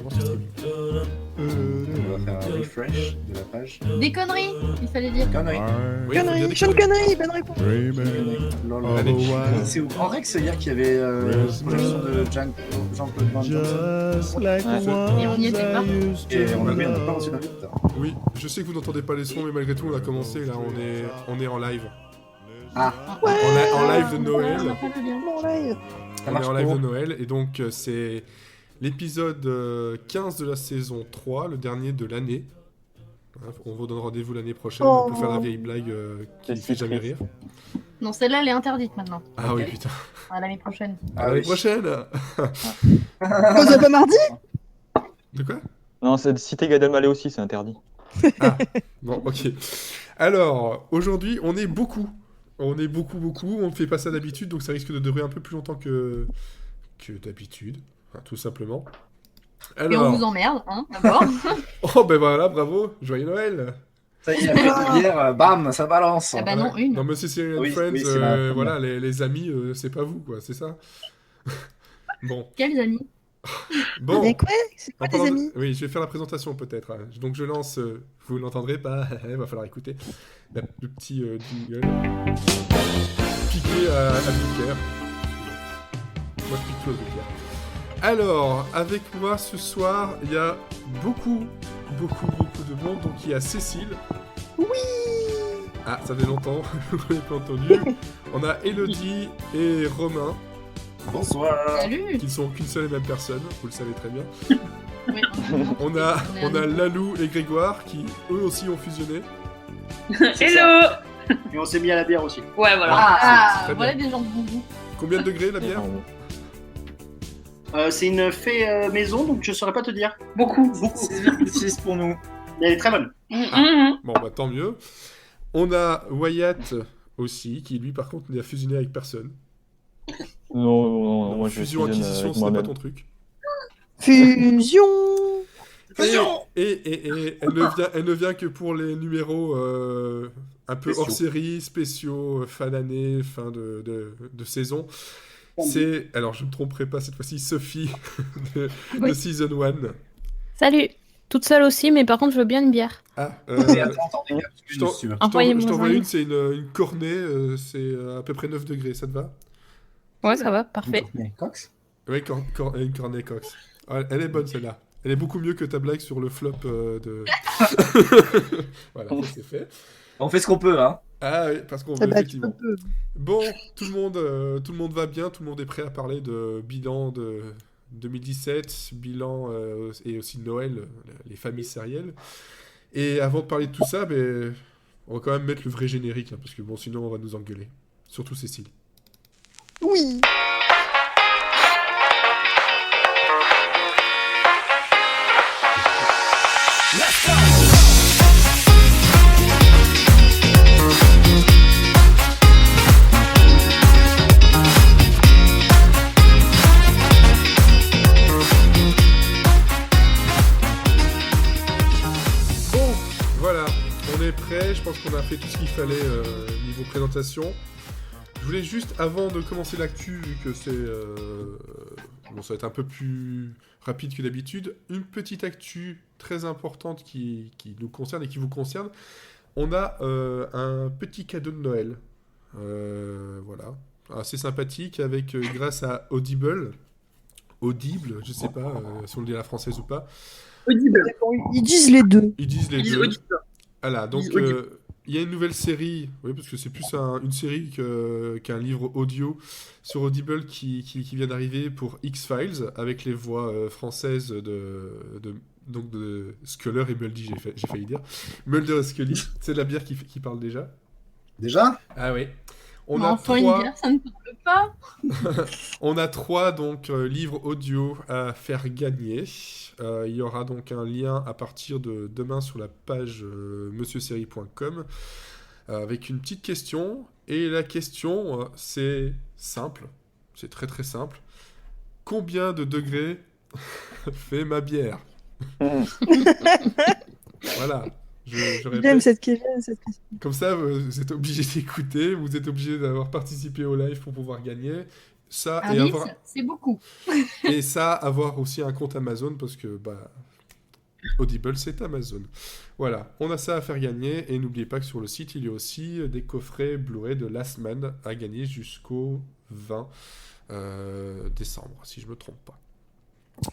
comment ce streaming. On va faire un refresh de la page. Des conneries, il fallait dire. Conneries. Oui, faut dire des Sean conneries. Connery, bonne réponse. Lol. Allez. C'est au Grand Rex hier qu'il y avait projection de Jean-Claude Van Damme. Et on y était pas. Et on n'a pas reçu d'invitation. Oui, je sais que vous n'entendez pas les sons, mais malgré tout, on a commencé. Là, on est en live. Ah, On est en live de On Noël. n'a pas le lien. Bon, live. ça On est marche en live de pour Noël. Et donc, c'est l'épisode 15 de la saison 3, le dernier de l'année. Hein, on vous donne rendez-vous l'année prochaine Oh. pour faire la vieille blague qui ne C'est fait si jamais triste. rire. Non, celle-là, elle est interdite maintenant. Ah oui, putain. À l'année prochaine. À l'année oui. prochaine. Oh, c'est pas mardi? De quoi? Non, c'est de citer Gad Elmaleh aussi, c'est interdit. Bon, ok. Alors, aujourd'hui, on est beaucoup. On est beaucoup. On ne fait pas ça d'habitude, donc ça risque de durer un peu plus longtemps que d'habitude, enfin, tout simplement. Et on Alors, vous emmerde, hein, d'abord. oh ben voilà, bravo, joyeux Noël. Ça y est, après hier, bam, ça balance. Ah bah non, une. Non, mais c'est Serial Oui, Friends, oui, c'est la première. voilà, les amis, c'est pas vous, quoi, c'est ça. Bon, Quels amis? bon. Mais quoi? C'est quoi En tes parlant de- amis? Oui, je vais faire la présentation peut-être. Hein. Donc je lance, vous l'entendrez pas, il va falloir écouter, le petit jingle piqué à Drucker. Moi je pique tout à Drucker. Alors, avec moi ce soir, il y a beaucoup de monde. Donc il y a Cécile. Oui. Ah, ça fait longtemps, vous l'avez pas entendu. On a Elodie et Romain, Bonsoir. Salut. qui ne sont qu'une seule et même personne, vous le savez très bien. Oui, On a amis. Lalou et Grégoire qui eux aussi ont fusionné. Hello. Et on s'est mis à la bière aussi. Ouais, voilà. Ah, très voilà bien. des gens de bon goût. Combien de degrés la bière? C'est une fée maison, donc je saurais pas te dire. Beaucoup. 6,6 pour nous. Mais elle est très bonne. Bon bah tant mieux. On a Wyatt aussi, qui lui par contre n'a fusionné avec personne. Non, moi je Fusion fusionne acquisition, avec ce n'est pas moi-même. ton truc. Fusion. Et elle ne vient que pour les numéros un peu hors série, spéciaux, fin d'année, fin de saison. C'est, alors je ne me tromperai pas cette fois-ci, Sophie de Oui. Season 1. Salut, toute seule aussi, mais par contre, je veux bien une bière. Ah, Mais attends, je t'en- excuse-moi. Envoyez-moi je t'envoie un. une, c'est une cornée, c'est à peu près 9 degrés, ça te va? Ouais, ça va, parfait. Cox. Oui, une cornée Cox. Ah, elle est bonne celle-là. Elle est beaucoup mieux que ta blague sur le flop de... Voilà, ça c'est fait. On fait ce qu'on peut, hein. Ah oui, parce qu'on Ah veut bah, tu effectivement. peux. Bon, tout le monde va bien, tout le monde est prêt à parler de bilan de 2017, bilan et aussi de Noël, les familles sérielles. Et avant de parler de tout ça, ben, on va quand même mettre le vrai générique, hein, parce que bon, sinon on va nous engueuler. Surtout Cécile. Oui. Bon, voilà, on est prêt, je pense qu'on a fait tout ce qu'il fallait niveau présentation. Je voulais juste, avant de commencer l'actu, vu que c'est... bon, ça va être un peu plus rapide que d'habitude, une petite actu très importante qui nous concerne et qui vous concerne. On a un petit cadeau de Noël, voilà, assez sympathique, avec grâce à Audible, je sais pas si on le dit à la française ou pas, Audible. Ils disent les deux. ils disent les Ils disent deux. Audible. Voilà, donc Ils disent Audible. il y a une nouvelle série, oui, parce que c'est plus une série qu'un livre audio sur Audible qui vient d'arriver pour X-Files, avec les voix françaises donc de Sculler et Muldy, j'ai failli dire. Mulder et Scully, c'est de la bière qui parle déjà. Déjà? Ah oui. Mais enfin, une bière, ça ne parle pas. On a 3 donc livres audio à faire gagner. Il y aura donc un lien à partir de demain sur la page monsieursérie.com avec une petite question. Et la question, c'est simple. C'est très très simple. Combien de degrés fait ma bière? Voilà. Je J'aime répète. cette question. Comme ça, vous êtes obligé d'écouter, vous êtes obligé d'avoir participé au live pour pouvoir gagner. Ça, Un et lys, avoir... c'est beaucoup. et ça, avoir aussi un compte Amazon, parce que bah, Audible, c'est Amazon. Voilà, on a ça à faire gagner, et n'oubliez pas que sur le site, il y a aussi des coffrets Blu-ray de Last Man à gagner jusqu'au 20 décembre, si je me trompe pas.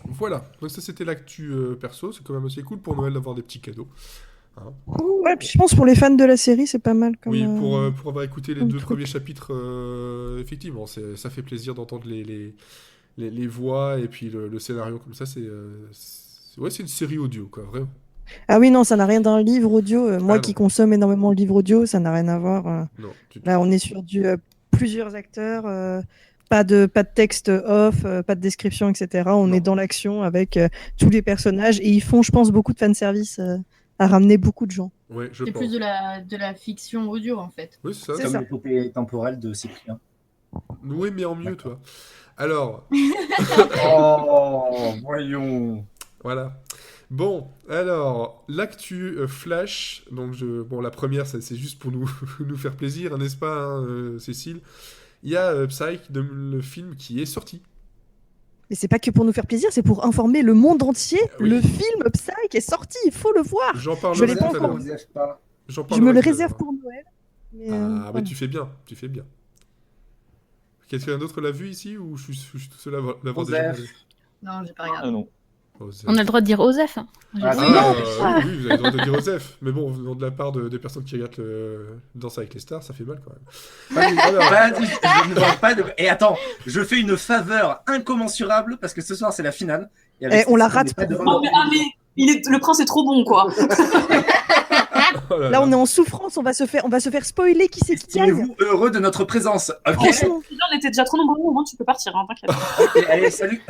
Voilà, donc ça c'était l'actu perso, c'est quand même assez cool pour Noël d'avoir des petits cadeaux. Hein. Ouais, puis je pense pour les fans de la série, c'est pas mal. Comme, Oui, pour avoir écouté les comme 2 truc. premiers chapitres, effectivement, ça fait plaisir d'entendre les voix et puis le scénario comme ça. Ouais, c'est une série audio, quoi, vraiment. Ah oui, non, ça n'a rien d'un livre audio. Moi Ah qui non. consomme énormément le livre audio, ça n'a rien à voir. Non, du tout. Là, on est sur plusieurs acteurs, pas de texte off, pas de description, etc. On Non. est dans l'action avec tous les personnages et ils font, je pense, beaucoup de fanservice à ramener beaucoup de gens. Ouais, je C'est pense. plus de la fiction audio en fait. Oui, c'est ça. C'est Comme ça. le côté temporel de Cyprien. Oui, mais en mieux, toi. Alors, Oh, voyons. voilà. Bon, alors, l'actu Flash. Donc, bon, la première, c'est juste pour nous, nous faire plaisir, n'est-ce pas, hein, Cécile? Il y a Psyche, le film qui est sorti. Mais c'est pas que pour nous faire plaisir, c'est pour informer le monde entier. Oui. Le film Psyche est sorti, il faut le voir. J'en Je parlerai l'ai tout pas à encore l'heure. vu. J'en Je me parlerai le tout à réserve l'heure. pour Noël. Mais, Ah, bah voilà. tu fais bien, tu fais bien. Quelqu'un d'autre l'a vu ici ou je suis tout seul à l'avoir déjà Osef. regardé? Non, j'ai pas Ah regardé. non. Osef. On a le droit de dire Osef. Hein. Ah, Ah, oui. oui, vous avez le droit de dire Osef. Mais bon, venant de la part des personnes qui regardent Danse avec les stars, ça fait mal quand même. Vas-y, je ne vois pas de... Et attends, je fais une faveur incommensurable parce que ce soir c'est la finale. Et avec On la Cécile, rate n'est pas pour devant Non, mais, le prince est trop bon, quoi. Oh là Là, là. on est en souffrance, on va se faire spoiler qui c'est qui gagne. Estimez-vous heureux de notre présence. Ok, Franchement. On était déjà trop nombreux, au moins tu peux partir, hein, t'inquiète. ok, allez, salut.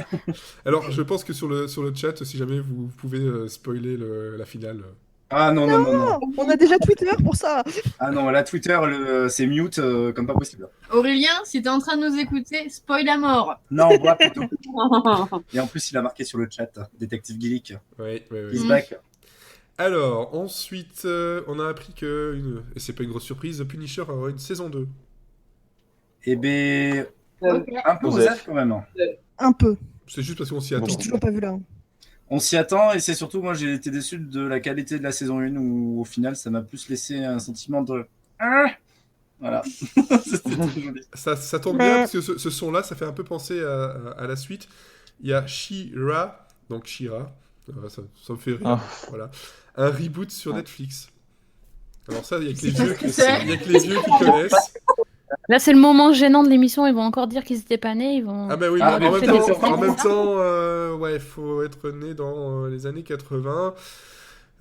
Alors, je pense que sur le chat, si jamais vous pouvez spoiler la finale. Ah non, non, non, non. On a déjà Twitter pour ça. Ah non, là, Twitter, c'est mute comme pas possible. Aurélien, si t'es en train de nous écouter, spoil à mort. Non, on voit plutôt. Et en plus, il a marqué sur le chat, Détective Gillick. Oui, oui, oui. He's back. Alors, ensuite, on a appris que, et c'est pas une grosse surprise, The Punisher aura une saison 2. Eh ben, Ok. un peu Osef. Osef quand même. Un peu. C'est juste parce qu'on s'y attend. J'ai toujours pas vu là. On s'y attend et c'est surtout, moi j'ai été déçu de la qualité de la saison 1 où au final ça m'a plus laissé un sentiment de... Ah voilà. C'était très joli. Ça tombe bien parce que ce son-là, ça fait un peu penser à la suite. Il y a She-Ra, donc She-Ra, ça me fait rire. Ah. Voilà. Un reboot sur Netflix. Alors ça, il y a que les C'est pas vieux ce que qui c'est. il y a que les vieux qui connaissent. Là, c'est le moment gênant de l'émission. Ils vont encore dire qu'ils étaient pas nés. Ils vont. Ah bah oui, Ah, mais en mais même c'est temps, des ouais, faut être né dans les années 80.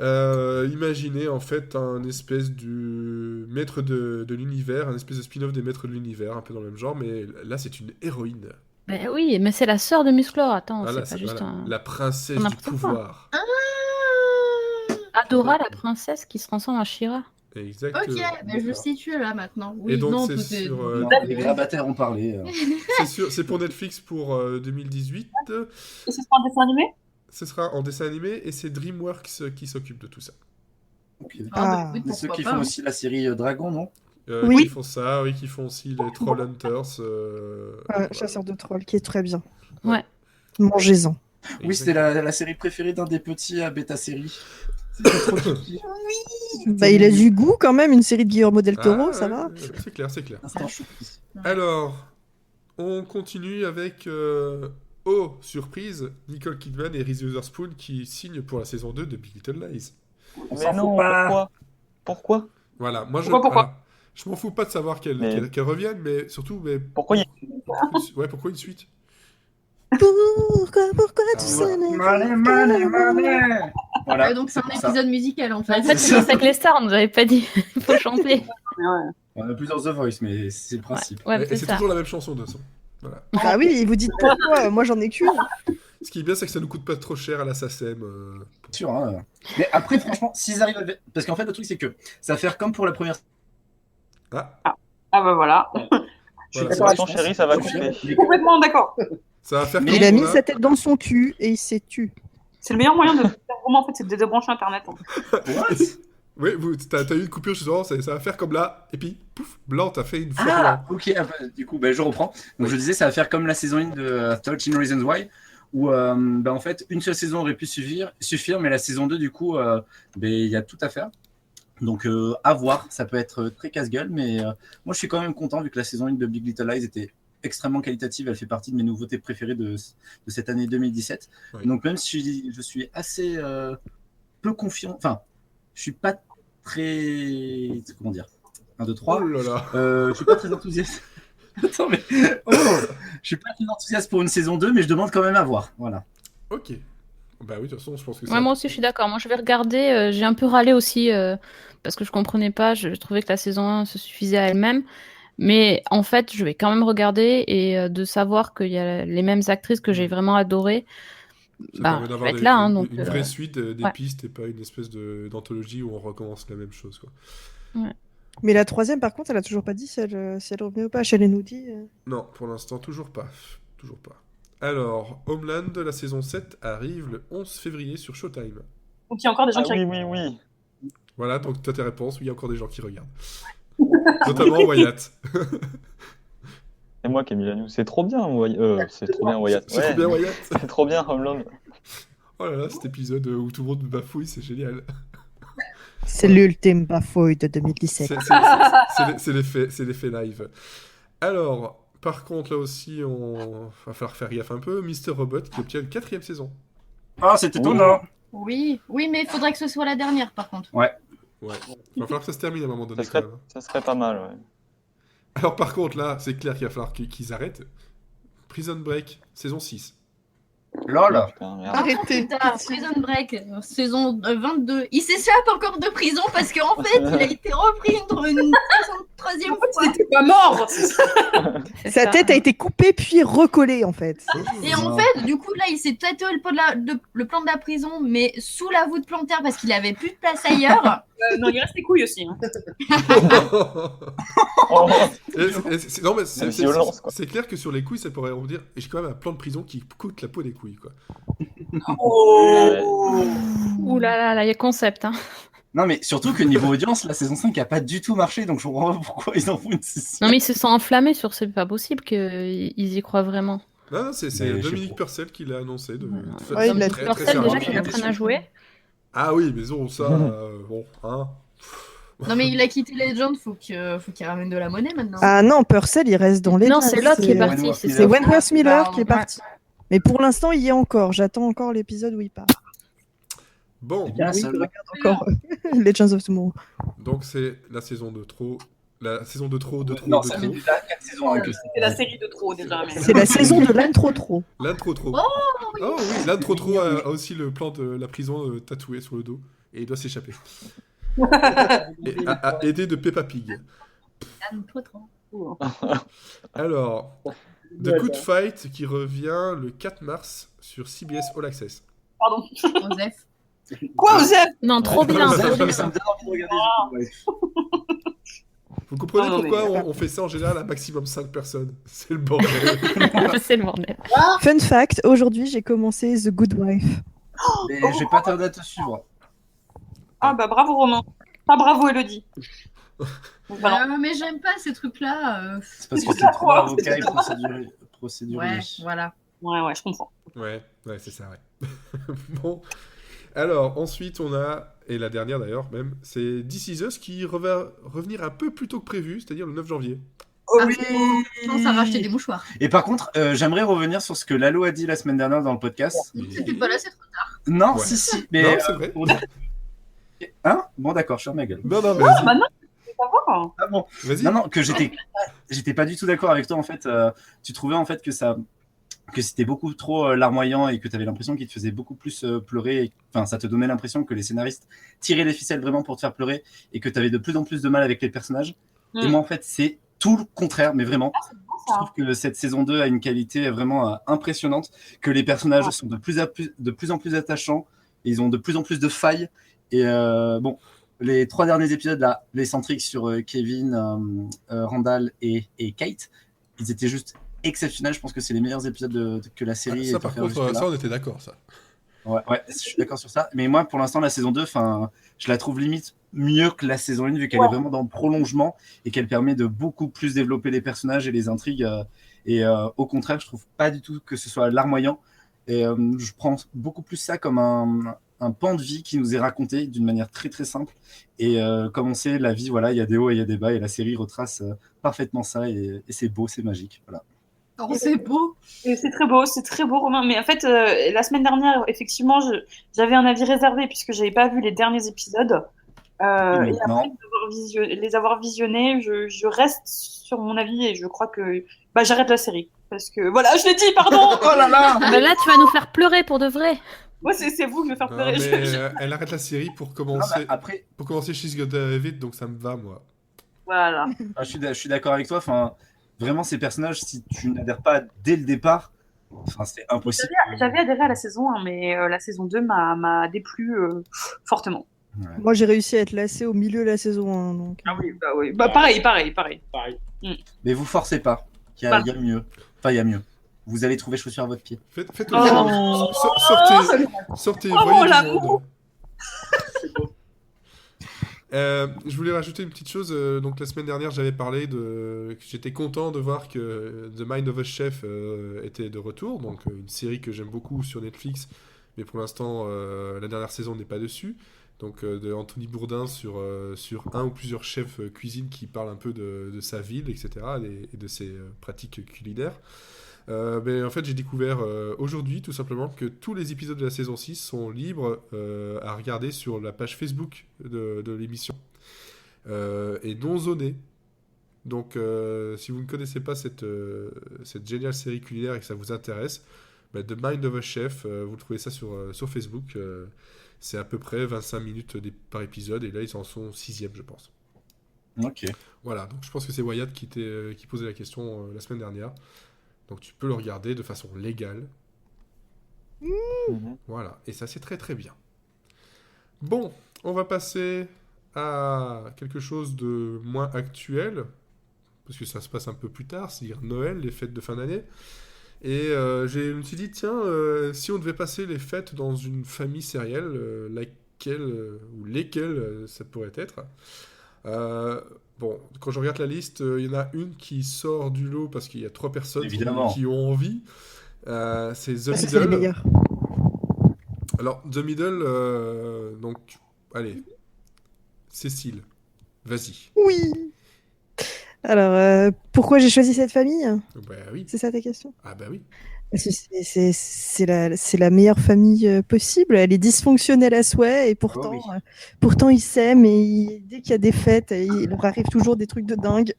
Imaginez en fait un espèce de maître de l'univers, un espèce de spin-off des maîtres de l'univers, un peu dans le même genre, mais là c'est une héroïne. Ben oui, mais c'est la sœur de Musclor. Attends, Voilà, c'est pas juste voilà, un. la princesse c'est du n'importe quoi. pouvoir. Adora, la princesse qui se transforme en Shira. Exactement. Ok, ben je situe là maintenant. Oui, Et donc non, c'est tout est- sur, Non, les grabataires ont parlé. c'est pour Netflix pour 2018. Et ce sera un dessin animé? Ce sera en dessin animé et c'est DreamWorks qui s'occupe de tout ça. Ok. Ah, bah, oui, Mais ceux pourquoi qui pas, font hein. aussi la série Dragon, non? Oui. Qui font ça, oui, qui font aussi les Trollhunters. voilà. Chasseur de trolls, qui est très bien. Ouais. Mangez-en. Oui, c'était la série préférée d'un des petits à Beta Série. C'était trop kiki. Bah, il a du goût quand même, une série de Guillermo del Toro, Ah, ça ouais, va. c'est clair, c'est clair. Instant choupi. Alors, on continue avec, oh, surprise, Nicole Kidman et Reese Witherspoon qui signent pour la saison 2 de Big Little Lies. On Mais s'en non, fout pas. pourquoi? Voilà, moi Pourquoi voilà. Je m'en fous pas de savoir qu'elle Mais- qu'elle revienne, mais surtout, Pourquoi il y a... ouais, pourquoi une suite? Pourquoi Ah, tout voilà. ça n'est Money. Voilà. Ouais, donc c'est un pour ça. épisode musical en En fait. fait, c'est Danse avec les stars. On nous avait pas dit. Il faut chanter. On a plusieurs The Voice, mais c'est le principe. Ouais, Et c'est c'est ça. toujours la même chanson de toute façon. Voilà. Ah oui, et vous dites pourquoi moi j'en ai qu'une. Ce qui est bien, c'est que ça nous coûte pas trop cher à la SACEM. C'est sûr, hein. Mais après, franchement, s'ils arrivent à... Parce qu'en fait, le truc, c'est que ça va faire comme pour la première... Ah, Ah bah voilà. Je suis Voilà. d'accord avec Attention, toi. chérie, ça va Je suis couper. mais- Complètement d'accord. ça va faire Mais comme Il a on mis sa tête dans son cul et il s'est tu. C'est le meilleur moyen de faire vraiment, en fait, c'est de débrancher Internet. hein. What Oui, t'as eu une coupure justement, ça va faire comme là, et puis pouf, blanc, t'as fait une fleur Ah, blanc. ok, du coup, je reprends. Donc, je disais, ça va faire comme la saison 1 de 13 Reasons Why, où en fait, une seule saison aurait pu suffire, mais la saison 2, du coup, il y a tout à faire. Donc, à voir, ça peut être très casse-gueule, mais moi, je suis quand même content, vu que la saison 1 de Big Little Lies était extrêmement qualitative, elle fait partie de mes nouveautés préférées de cette année 2017. Oui. Donc, même si je suis assez peu confiant, enfin, je suis pas très. Comment dire 1, 2, 3. Oh là là. Je suis pas très enthousiaste. Attends, mais. Je suis pas très enthousiaste pour une saison 2, mais je demande quand même à voir. Voilà. Ok. Bah oui, de toute façon, je pense que Ouais, moi aussi, je suis d'accord. Moi, je vais regarder. J'ai un peu râlé aussi parce que je comprenais pas. Je trouvais que la saison 1 se suffisait à elle-même. Mais en fait, je vais quand même regarder et de savoir qu'il y a les mêmes actrices que j'ai vraiment adorées. ça Bah, permet je vais d'avoir être là. Hein, donc, une vraie suite, des ouais. pistes, et pas une espèce d'anthologie où on recommence la même chose, quoi. Mais la troisième, par contre, elle a toujours pas dit si elle revenait ou pas. Elle nous dit. Non, pour l'instant, toujours pas. Toujours pas. Alors, Homeland, la saison 7, arrive le 11 février sur Showtime. Donc il y a encore des gens Ah qui oui, regardent. oui, oui. Voilà, donc t'as tes réponses. Oui, il y a encore des gens qui regardent. Notamment Wyatt. Et moi qui ai mis la news. C'est trop bien, c'est trop bien, Wyatt. C'est trop bien Wyatt. C'est trop bien, Homeland. Oh là là, cet épisode où tout le monde bafouille, c'est génial. C'est l'ultime bafouille de 2017. C'est l'effet live. Alors, par contre, là aussi, on va falloir faire gaffe un peu. Mr. Robot qui obtient une 4e saison. Ah, c'était étonnant. Oui, mais il faudrait que ce soit la dernière par contre. Ouais. Il va falloir que ça se termine à un moment donné, quand même. Ça serait pas mal, ouais. Alors, par contre, là, c'est clair qu'il va falloir qu'ils arrêtent. Prison Break, saison 6. Lol. Oh, putain, merde. Arrêtez. Putain, Prison Break, saison 22. Il s'échappe encore de prison parce qu'en fait, il a été repris une 63e En fait, fois. il était pas mort. C'est Sa ça. tête a été coupée puis recollée en fait. Et en fait, du coup, là, il s'est tatoué le plan de la prison, mais sous la voûte plantaire parce qu'il avait plus de place ailleurs. Non, il reste les couilles aussi. Hein. Oh, Non, mais La violence, quoi. c'est clair que sur les couilles, ça pourrait dire j'ai quand même un plan de prison qui coûte la peau des couilles, quoi. Ouh là là, il y a concept. Hein. Non, mais surtout que niveau audience, la saison 5 a pas du tout marché, donc je comprends pas pourquoi ils en font une saison. Non, mais ils se sont enflammés sur c'est pas possible qu'ils y croient vraiment. Non, c'est Mais je Dominique sais Purcell qui l'a annoncé. Ouais, il l'a très, dit. Alors, très celle déjà sérieusement. qu'ils apprennent à jouer. Ah oui, mais bon, ça, bon, hein. Non, mais il a quitté Legend, faut qu'il ramène de la monnaie maintenant. Ah non, Purcell, il reste dans les. Non, c'est l'autre qui est Wentworth parti. C'est Wentworth Miller qui est Ouais. parti. Mais pour l'instant, il y est encore. J'attends encore l'épisode où il part. Bon, C'est bien Oui, seul. il regarde encore Legends of Tomorrow. donc c'est la saison de trop. La saison de trop, de trop, Non, de ça fait trop. déjà 4 saisons avec le C'est la série de trop déjà. Mais... C'est la saison de l'intro trop. L'intro trop. Oh oui, l'intro trop a aussi le plan de la prison tatoué sur le dos. Et il doit s'échapper. Et aidé de Peppa Pig. Trop. Alors, The Good Fight qui revient le 4 mars sur CBS All Access. Pardon. Joseph. Quoi, Osef? Non, trop bien. Ça trop bien. me donne envie de regarder. Vous comprenez Ah non, pourquoi mais- on fait ça en général à maximum 5 personnes? C'est le bordel. C'est le bordel. Fun fact, aujourd'hui, j'ai commencé The Good Wife. Mais je vais pas tarder à te suivre. Ah bah bravo Romain. Pas bravo Elodie. Donc, voilà. Mais j'aime pas ces trucs-là. C'est parce que C'est t'es trop quoi, avocat et c'est procédurier. Ouais, voilà. Ouais, je comprends. Ouais, c'est ça, ouais. Bon. Alors, ensuite, on a, et la dernière d'ailleurs même, c'est This Is Us qui va revenir un peu plus tôt que prévu, c'est-à-dire le 9 janvier. Ah, je pense à racheter des mouchoirs. Et par contre, j'aimerais revenir sur ce que Lalo a dit la semaine dernière dans le podcast. C'était pas là, c'est trop tard. Non, Ouais. si. Mais, Non, c'est vrai. Hein? Bon, d'accord, je ferme ma gueule. Non, vas-y. Maintenant, je veux savoir. Ah bon. Vas-y. Non, que j'étais pas du tout d'accord avec toi en fait. Tu trouvais en fait que c'était beaucoup trop larmoyant et que tu avais l'impression qu'il te faisait beaucoup plus pleurer. Enfin, ça te donnait l'impression que les scénaristes tiraient les ficelles vraiment pour te faire pleurer et que tu avais de plus en plus de mal avec les personnages. Et moi en fait, c'est tout le contraire, mais vraiment. Je trouve que cette saison 2 a une qualité vraiment impressionnante, que les personnages sont de plus en plus attachants, et ils ont de plus en plus de failles. Et bon, les 3 derniers épisodes, là, les centriques sur Kevin, Randall et Kate, ils étaient juste exceptionnels. Je pense que c'est les meilleurs épisodes que la série Ça, ait par fait contre, jusque-là. ça, on était d'accord, ça. Ouais, je suis d'accord sur ça. Mais moi, pour l'instant, la saison 2, je la trouve limite mieux que la saison 1, vu qu'elle est vraiment dans le prolongement et qu'elle permet de beaucoup plus développer les personnages et les intrigues. Au contraire, je trouve pas du tout que ce soit larmoyant. Et je prends beaucoup plus ça comme un pan de vie qui nous est raconté d'une manière très très simple. Et comme on sait, la vie, voilà, il y a des hauts et il y a des bas. Et la série retrace parfaitement ça. Et c'est beau, c'est magique. Voilà. Oh, c'est beau. Et c'est très beau, Romain. Mais en fait, la semaine dernière, effectivement, j'avais un avis réservé puisque j'avais pas vu les derniers épisodes. Et après les avoir visionnés, je reste sur mon avis et je crois que j'arrête la série. Parce que voilà, je l'ai dit, pardon. Oh là là. Ah bah là, tu vas nous faire pleurer pour de vrai. Moi, c'est vous qui me faire Non, pleurer. mais elle arrête la série pour commencer, Après, pour commencer She's Gotta Have It, donc ça me va, moi. Voilà. je suis d'accord avec toi. Vraiment, ces personnages, si tu n'adhères pas dès le départ, c'est impossible. J'avais adhéré à la saison 1, mais la saison 2 m'a déplu fortement. Ouais. Moi, j'ai réussi à être lassé au milieu de la saison 1. Donc... Ah oui. Pareil. Mais vous forcez pas. Il y a mieux. Enfin, il y a mieux. Vous allez trouver chaussures à votre pied. Faites Oh. sortez, Oh, voyez du l'amour. monde. Je voulais rajouter une petite chose. Donc la semaine dernière, j'avais parlé que j'étais content de voir que The Mind of a Chef était de retour. Donc une série que j'aime beaucoup sur Netflix, mais pour l'instant la dernière saison n'est pas dessus. Donc de Anthony Bourdain sur un ou plusieurs chefs cuisine qui parlent un peu de sa ville, etc. et de ses pratiques culinaires. Mais en fait, j'ai découvert aujourd'hui, tout simplement, que tous les épisodes de la saison 6 sont libres à regarder sur la page Facebook de l'émission et non zonés. Donc, si vous ne connaissez pas cette géniale série culinaire et que ça vous intéresse, The Mind of a Chef, vous trouvez ça sur Facebook. C'est à peu près 25 minutes par épisode et là, ils en sont 6e, je pense. Ok. Voilà, donc je pense que c'est Wyatt qui posait la question la semaine dernière. Donc tu peux le regarder de façon légale. Voilà, et ça c'est très très bien. Bon, on va passer à quelque chose de moins actuel, parce que ça se passe un peu plus tard, c'est-à-dire Noël, les fêtes de fin d'année. Et je me suis dit, tiens, si on devait passer les fêtes dans une famille sérielle, laquelle ou lesquelles ça pourrait être. Bon, quand je regarde la liste, il y en a une qui sort du lot parce qu'il y a 3 personnes qui ont envie. C'est The C'est les Middle. meilleurs. Alors, The Middle, donc, allez, Cécile, vas-y. Oui. Alors, pourquoi j'ai choisi cette famille? Bah oui. C'est ça ta question? Ah bah oui. Parce que c'est la meilleure famille possible. Elle est dysfonctionnelle à souhait et pourtant, pourtant ils s'aiment et dès qu'il y a des fêtes, il leur arrive toujours des trucs de dingue.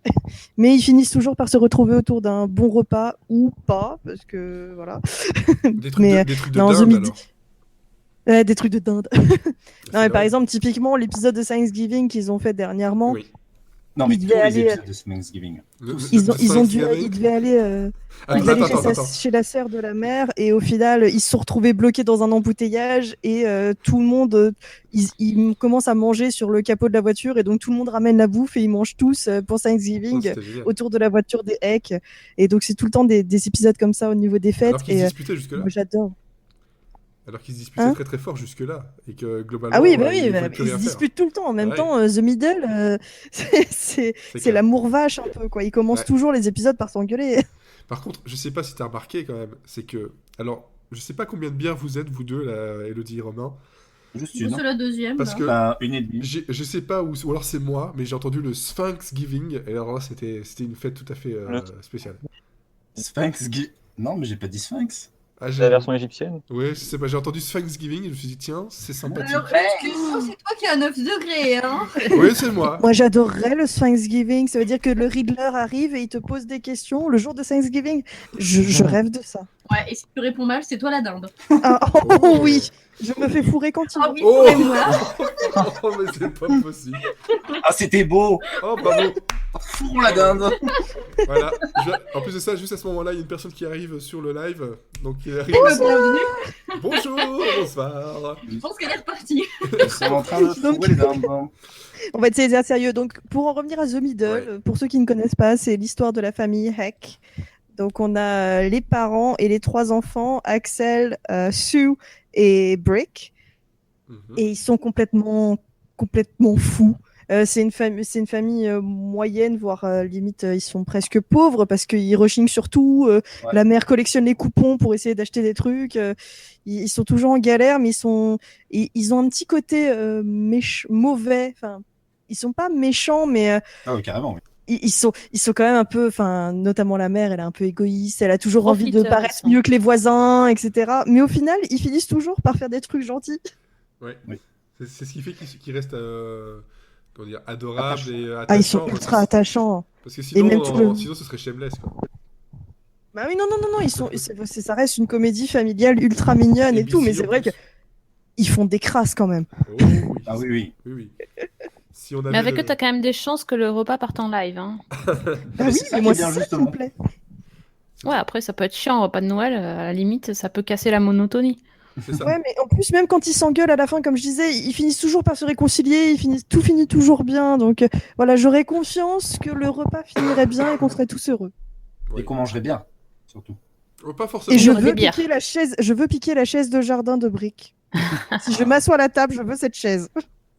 Mais ils finissent toujours par se retrouver autour d'un bon repas ou pas, parce que voilà. Des trucs de non, dinde, The alors. des trucs de dinde. Non, mais par exemple, typiquement, l'épisode de Thanksgiving qu'ils ont fait dernièrement, Oui. Non, mais Ils tous devaient les aller- épisodes de Thanksgiving. ils devaient aller, Attends. chez la sœur de la mère et au final, ils se sont retrouvés bloqués dans un embouteillage et tout le monde, ils commencent à manger sur le capot de la voiture et donc tout le monde ramène la bouffe et ils mangent tous pour Thanksgiving C'était génial. autour de la voiture des Heck. Et donc c'est tout le temps des épisodes comme ça au niveau des fêtes. Alors qu'ils se Et disputaient jusque-là. moi, j'adore. Alors qu'ils se disputaient Hein très très fort jusque-là. Et que globalement, Ah oui, ils ils veulent plus se rien faire. disputent tout le temps. En même Ouais. temps, The Middle, c'est clair. l'amour vache un peu, quoi. Ils commencent Ouais. toujours les épisodes par s'engueuler. Par contre, je sais pas si t'as remarqué quand même, c'est que... Alors, je sais pas combien de bières vous êtes, vous deux, là, Elodie et Romain. Juste Moi, une. c'est la deuxième. Parce là. que Une et demie. je sais pas où alors c'est moi, mais j'ai entendu le Thanksgiving, et alors là, c'était une fête tout à fait spéciale. Sphinx. Non, mais j'ai pas dit Sphinx. Ah, C'est la version égyptienne. Ouais, je sais pas, j'ai entendu Thanksgiving, et je me suis dit, tiens, c'est sympathique. Alors, excuse-moi, c'est toi qui as 9 degrés, hein. Oui, c'est moi. Moi, j'adorerais le Thanksgiving. Ça veut dire que le Riddler arrive et il te pose des questions le jour de Thanksgiving. Je rêve de ça. Ouais, et si tu réponds mal, c'est toi la dinde. Ah, Oh. oh oui, je me fais fourrer quand il Ah veut. oui, Oh, et moi. oh mais c'est pas possible. Ah, c'était beau. Oh, bravo. Fourre la dinde. Voilà. En plus de ça, juste à ce moment-là, il y a une personne qui arrive sur le live. Donc, il arrive. Bienvenue. Bonjour, bonsoir. Je pense qu'elle est repartie. Ils sont en train de fourrer les dindes. On va essayer d'être sérieux. Donc, pour en revenir à The Middle, Ouais. pour ceux qui ne connaissent pas, c'est l'histoire de la famille Heck. Donc, on a les parents et les 3 enfants, Axel, Sue et Brick. Mhm. Et ils sont complètement fous. C'est une famille moyenne, voire limite, ils sont presque pauvres parce qu'ils rechignent sur tout. La mère collectionne les coupons pour essayer d'acheter des trucs. Ils sont toujours en galère, mais ils ont un petit côté mauvais. Enfin, ils sont pas méchants, mais Ah, oui, carrément, oui. ils sont quand même un peu, enfin, notamment la mère, elle est un peu égoïste, elle a toujours envie de Profiteurs, paraître ils sont. mieux que les voisins, etc. Mais au final, ils finissent toujours par faire des trucs gentils. Ouais. Oui. C'est ce qui fait qu'ils restent comment dire, adorables et Ah, ils sont attachants. ultra attachants. Parce que Et sinon, même tout le- sinon ce serait shameless, quoi. Bah oui, non, ça reste une comédie familiale ultra mignonne et tout, mais ABC, c'est en vrai plus. qu'ils font des crasses quand même. Oh oui. Ah oui, oui. Oui, oui. Si on Mais avait avec le- eux, t'as quand même des chances que le repas parte en live. Hein. Ah Mais oui, c'est ça mais qui moi, est c'est bien, ça qui justement. me plaît. Ouais, après, ça peut être chiant, un repas de Noël. À la limite, ça peut casser la monotonie. C'est ça. Ouais, mais en plus, même quand ils s'engueulent à la fin, comme je disais, ils finissent toujours par se réconcilier, tout finit toujours bien. Donc voilà, j'aurais confiance que le repas finirait bien et qu'on serait tous heureux. Ouais. Et qu'on mangerait bien, surtout. Oh, pas forcément. Et Il y je aurait des veux bières. piquer la chaise de jardin de Brick. Si je m'assois à la table, je veux cette chaise.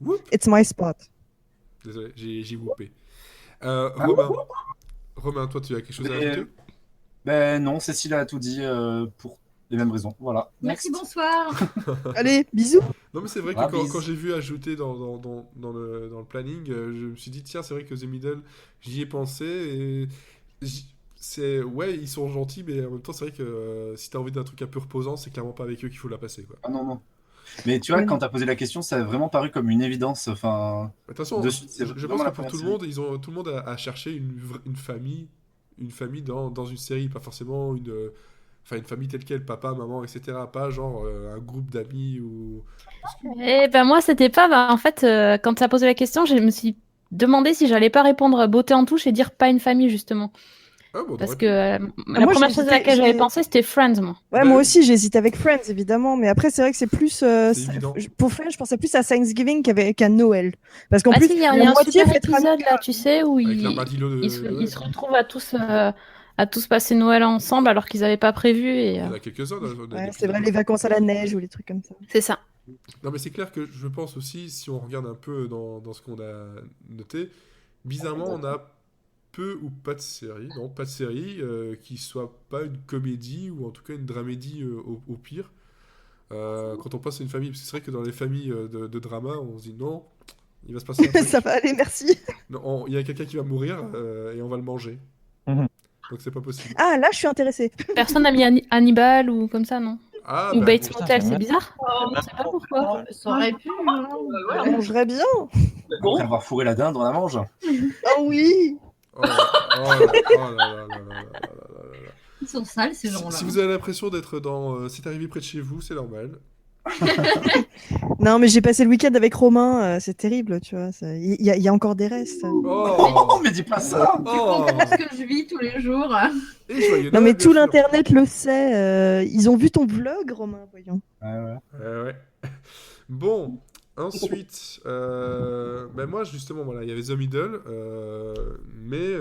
Whoop. It's my spot. Désolé, j'ai whoopé. Romain, toi, tu as quelque chose à Et- ajouter? Ben non, Cécile a tout dit pour les mêmes raisons. Voilà. Merci, Next. bonsoir. Allez, bisous. Non, mais c'est vrai que Ah, quand bise. j'ai vu ajouter dans le planning, je me suis dit, tiens, c'est vrai que The Middle, j'y ai pensé et ouais, ils sont gentils, mais en même temps, c'est vrai que si t'as envie d'un truc un peu reposant, c'est clairement pas avec eux qu'il faut la passer, quoi. Ah non, non. Mais tu vois, Ouais. quand t'as posé la question, ça a vraiment paru comme une évidence. Enfin, Attention, de suite, c'est je vraiment pense que la pour première tout le série. monde, tout le monde a cherché une famille dans une série, pas forcément enfin, une famille telle quelle, papa, maman, etc. Pas genre un groupe d'amis ou. Parce que- Eh ben moi, c'était pas. En fait, quand tu as posé la question, je me suis demandé si j'allais pas répondre beauté en touche et dire pas une famille, justement. Ah bon, Parce t'aurais que pu. la moi, première j'ai chose à laquelle hésité, j'avais pensé, c'était Friends, moi. Ouais, Bah moi oui. aussi, j'hésite avec Friends, évidemment. Mais après, c'est vrai que c'est plus. C'est évident. Pour Friends, je pensais plus à Thanksgiving qu'à Noël. Parce qu'en Ah plus, si, il y a la un moitié super fêtera épisode Noël. là, tu sais, où Avec l'armadillo de ils se Noël. retrouvent à tous passer Noël ensemble alors qu'ils n'avaient pas prévu. Et, Il y en a quelques-uns. Ouais, c'est vrai, les vacances à la neige ou les trucs comme ça. c'est ça. Non, mais c'est clair que je pense aussi, si on regarde un peu dans ce qu'on a noté, bizarrement, on a peu ou pas de séries, non, pas de séries qui soit pas une comédie ou en tout cas une dramédie au pire. Quand on passe à une famille, parce que c'est vrai que dans les familles de drama, on se dit non, il va se passer un truc. Ça va aller, merci. Non, il y a quelqu'un qui va mourir et on va le manger. Mhm. Donc c'est pas possible. Ah, là, je suis intéressée. Personne n'a mis Hannibal ou comme ça, non? Ah, Ou bah, Bates putain, Motel, c'est c'est même- bizarre. Je sais pas pourquoi. Ça aurait pu, hein. On mangerait bien. Après avoir fourré la dinde, on la mange. Oh oui. oh là là là là là là là là. Ils sont sales, ces gens-là. Si vous avez l'impression d'être dans C'est arrivé près de chez vous, c'est normal. Non, mais j'ai passé le week-end avec Romain. C'est terrible, tu vois. Il y a encore des restes. Oh, mais dis pas ça. Tu comprends ce que je vis tous les jours. Et joyeux Non, Noël, mais bien tout sûr. l'internet le sait. Ils ont vu ton vlog, Romain, voyons. Ouais. Ouais. Bon, ensuite, ben moi justement, voilà, il y avait The Middle, mais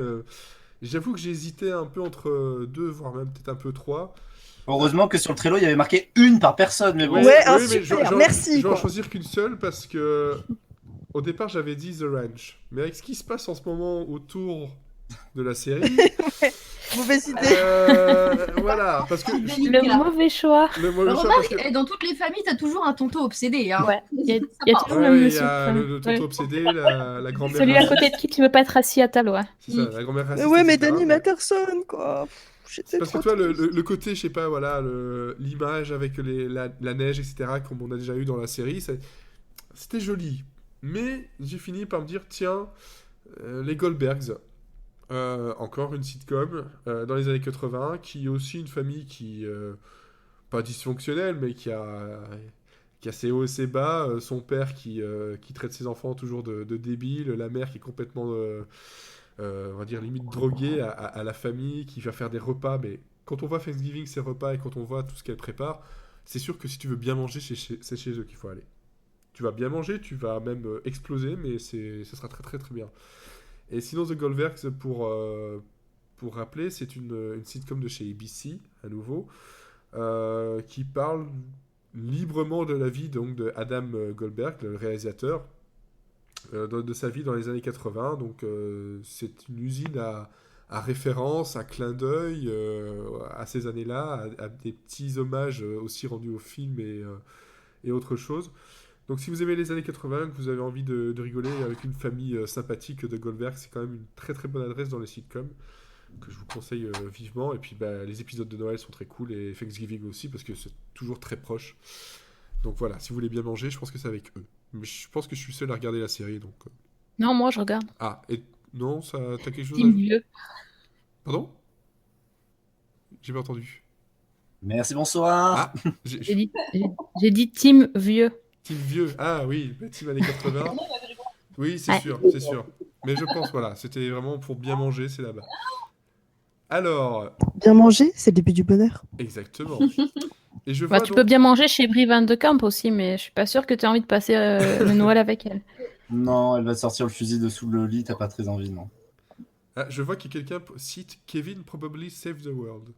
j'avoue que j'ai hésité un peu entre deux, voire même peut-être un peu trois. Heureusement que sur le Trello, il y avait marqué une par personne. Mais bon. Ouais, un mais super, merci, Je vais en quoi. choisir qu'une seule parce que au départ j'avais dit The Ranch, mais avec ce qui se passe en ce moment autour de la série, Mauvaise idée. voilà, parce que Le mauvais choix. le mauvais choix, Remarque, parce que- dans toutes les familles, t'as toujours un tonton obsédé. Hein. Ouais, il y a toujours Ouais, le il y monsieur. a le tonton Ouais. obsédé, la grand-mère. Celui à raciste. côté de qui tu veux pas être assis à table, ouais. C'est ça, la grand-mère raciste. Ouais, mais etc. Danny Matterson, quoi. J'étais C'est parce que trop toi, triste. le côté, je sais pas, voilà, l'image avec la neige, etc., comme on a déjà eu dans la série, c'était joli. Mais j'ai fini par me dire, tiens, les Goldbergs, encore une sitcom dans les années 80, qui est aussi une famille qui, pas dysfonctionnelle, mais qui a ses hauts et ses bas, son père qui traite ses enfants toujours de débiles, la mère qui est complètement, on va dire, limite droguée à la famille, qui va faire des repas, mais quand on voit Thanksgiving, ses repas, et quand on voit tout ce qu'elle prépare, c'est sûr que si tu veux bien manger, c'est chez eux qu'il faut aller. Tu vas bien manger, tu vas même exploser, mais ça sera très très très bien. Et sinon, The Goldbergs, pour rappeler, c'est une sitcom de chez ABC, à nouveau, qui parle librement de la vie donc, de Adam Goldberg, le réalisateur, de sa vie dans les années 80. Donc c'est une usine à référence, à clin d'œil à ces années-là, à des petits hommages aussi rendus au film et autre chose. Donc si vous aimez les années 80, que vous avez envie de rigoler avec une famille sympathique de Goldberg, c'est quand même une très très bonne adresse dans les sitcoms que je vous conseille vivement. Et puis les épisodes de Noël sont très cool et Thanksgiving aussi parce que c'est toujours très proche. Donc voilà, si vous voulez bien manger, je pense que c'est avec eux. Mais je pense que je suis seul à regarder la série. Donc, Non, moi je regarde. Ah, et non, t'as quelque chose à Team ajouter? vieux. Pardon? J'ai pas entendu. Merci, bonsoir. Ah, J'ai dit team vieux. Team vieux. Ah oui, team années 80. Oui, c'est Ouais. sûr, c'est sûr. Mais je pense, voilà, c'était vraiment pour bien manger, c'est là-bas. Alors, Bien manger, c'est le début du bonheur. exactement. Et je Bah, vois tu donc... peux bien manger chez Brie Van de Camp aussi, mais je suis pas sûre que tu aies envie de passer le Noël avec elle. Non, elle va te sortir le fusil dessous le lit, t'as pas très envie, non. Ah, je vois que quelqu'un cite Kevin probably save the world.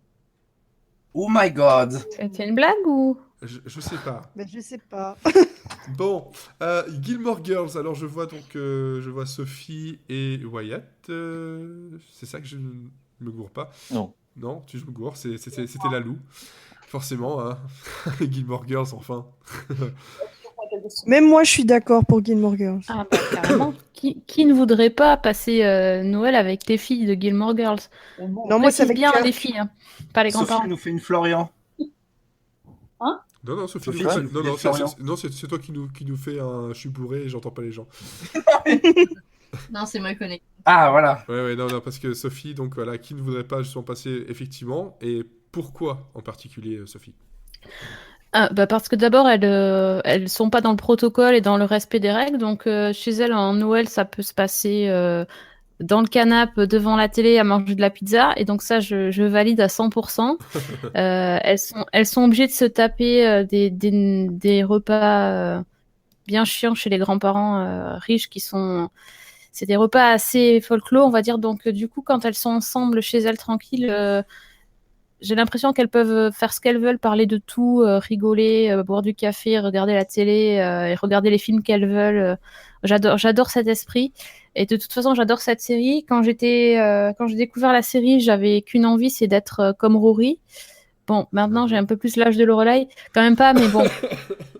Oh my god. C'est une blague ou? Je sais pas. Ben, je sais pas. Bon, Gilmore Girls. Alors je vois donc je vois Sophie et Wyatt. C'est ça que je ne me gourre pas. Non. Non, tu me gourres. C'était Lalou. Forcément, hein. Gilmore Girls, enfin. Même moi, je suis d'accord pour Gilmore Girls. Ah bah carrément. Qui ne voudrait pas passer Noël avec les filles de Gilmore Girls? Non, moi, c'est Précise avec bien Kirk. les filles, hein, pas les Sophie grands-parents. nous fait une Florian. Non, Sophie, Sophie, nous fait- tu nous non, fais non, des Florian. c'est toi qui nous fait un. Je suis bourré et j'entends pas les gens. Non, c'est moi connecté. Ah, voilà. Ouais, non, parce que Sophie, donc voilà, qui ne voudrait pas justement passer effectivement, et pourquoi en particulier, Sophie? Ah, bah parce que d'abord, elles sont pas dans le protocole et dans le respect des règles. Donc, chez elles, en Noël, ça peut se passer dans le canapé, devant la télé, à manger de la pizza. Et donc, ça, je valide à 100%. Elles sont obligées de se taper des repas bien chiants chez les grands-parents riches qui sont... C'est des repas assez folklore, on va dire. Donc, du coup, quand elles sont ensemble chez elles, tranquilles... J'ai l'impression qu'elles peuvent faire ce qu'elles veulent, parler de tout, rigoler, boire du café, regarder la télé et regarder les films qu'elles veulent. J'adore cet esprit. Et de toute façon, j'adore cette série. Quand j'ai découvert la série, j'avais qu'une envie, c'est d'être comme Rory. Bon, maintenant, j'ai un peu plus l'âge de Lorelai. Quand même pas, mais bon.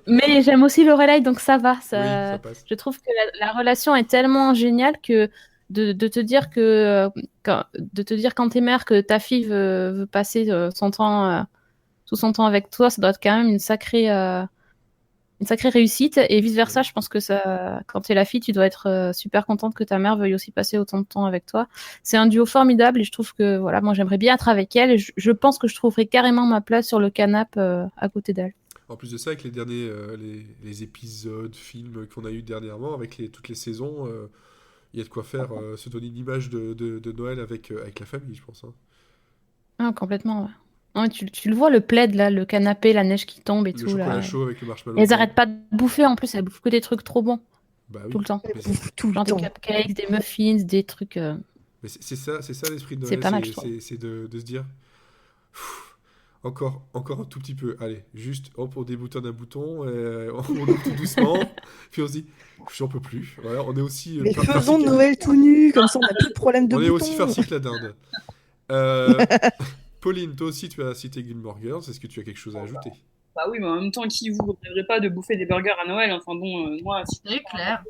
Mais j'aime aussi Lorelai, donc ça va. Oui, ça passe. Je trouve que la relation est tellement géniale que de te dire que quand t'es mère que ta fille veut passer tout son temps avec toi, ça doit être quand même une sacrée réussite. Et vice versa, je pense que ça, quand t'es la fille, tu dois être super contente que ta mère veuille aussi passer autant de temps avec toi. C'est un duo formidable et je trouve que voilà, moi j'aimerais bien être avec elle. Et je pense que je trouverais carrément ma place sur le canapé à côté d'elle. En plus de ça, avec les derniers les épisodes, films qu'on a eu dernièrement, avec toutes les saisons, il y a de quoi faire, se donner une image de Noël avec la famille, je pense. Hein. Ah, complètement. Ouais. Ouais, tu le vois, le plaid, là, le canapé, la neige qui tombe et Le tout. chocolat Là. chaud avec le marshmallow. Et elles blanc. arrêtent pas de bouffer en plus, elles bouffent que des trucs trop bons, Bah oui. tout le temps. Mais Tout le Genre des temps. cupcakes, des muffins, des trucs. mais c'est ça l'esprit de C'est Noël, pas mal, je trouve. c'est de se dire pff, encore un tout petit peu. Allez, juste hop, on déboutonne un bouton, on ouvre tout doucement, puis on se dit j'en peux plus. Voilà, on est aussi Mais farci faisons que- Noël tout nu, comme ça on n'a plus de problème de on est boutons. aussi farci que la dinde. Pauline, toi aussi tu as cité Gilmore Girls, est-ce que tu as quelque chose à ajouter? Bah oui, mais en même temps, qui vous rêverait pas de bouffer des burgers à Noël? Enfin bon, moi, si C'est clair.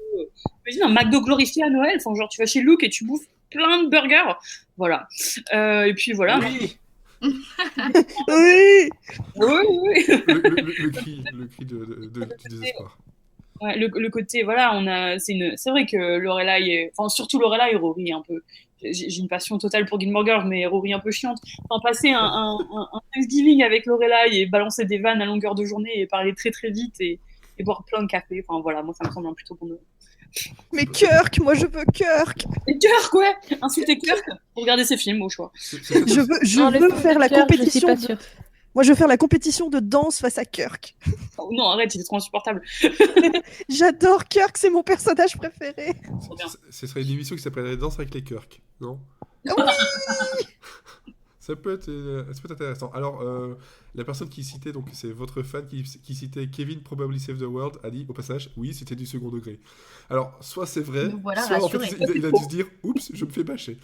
imagine un McDo glorifié à Noël, enfin genre tu vas chez Luke et tu bouffes plein de burgers. Voilà. Et puis voilà. Oui. Oui. Oui. Le cri du désespoir. Ouais, le côté, voilà, c'est vrai que Lorelai, enfin surtout Lorelai et Rory un peu. J'ai une passion totale pour Gilmore Girls, mais Rory un peu chiante. Enfin, passer un Thanksgiving avec Lorelai et balancer des vannes à longueur de journée et parler très très vite et boire plein de café. Enfin voilà, moi ça me semble plutôt bon. Mais Kirk, moi je veux Kirk. Et Kirk, ouais, insulter Kirk pour regarder ses films au choix. Je Non, les veux films faire de la Kirk, je suis compétition. pas sûre. Moi je veux faire la compétition de danse face à Kirk. Oh, non, arrête, il est trop insupportable. J'adore Kirk, c'est mon personnage préféré. Trop bien. Ce serait une émission qui s'appellerait Danse avec les Kirk, non? Oui. Ça peut être intéressant. Alors, la personne qui citait, donc c'est votre fan qui citait Kevin Probably Save the World, a dit au passage, oui, c'était du second degré. Alors, soit c'est vrai, Nous voilà soit en fait, rassurés. il a dû se dire, oups, je me fais bâcher.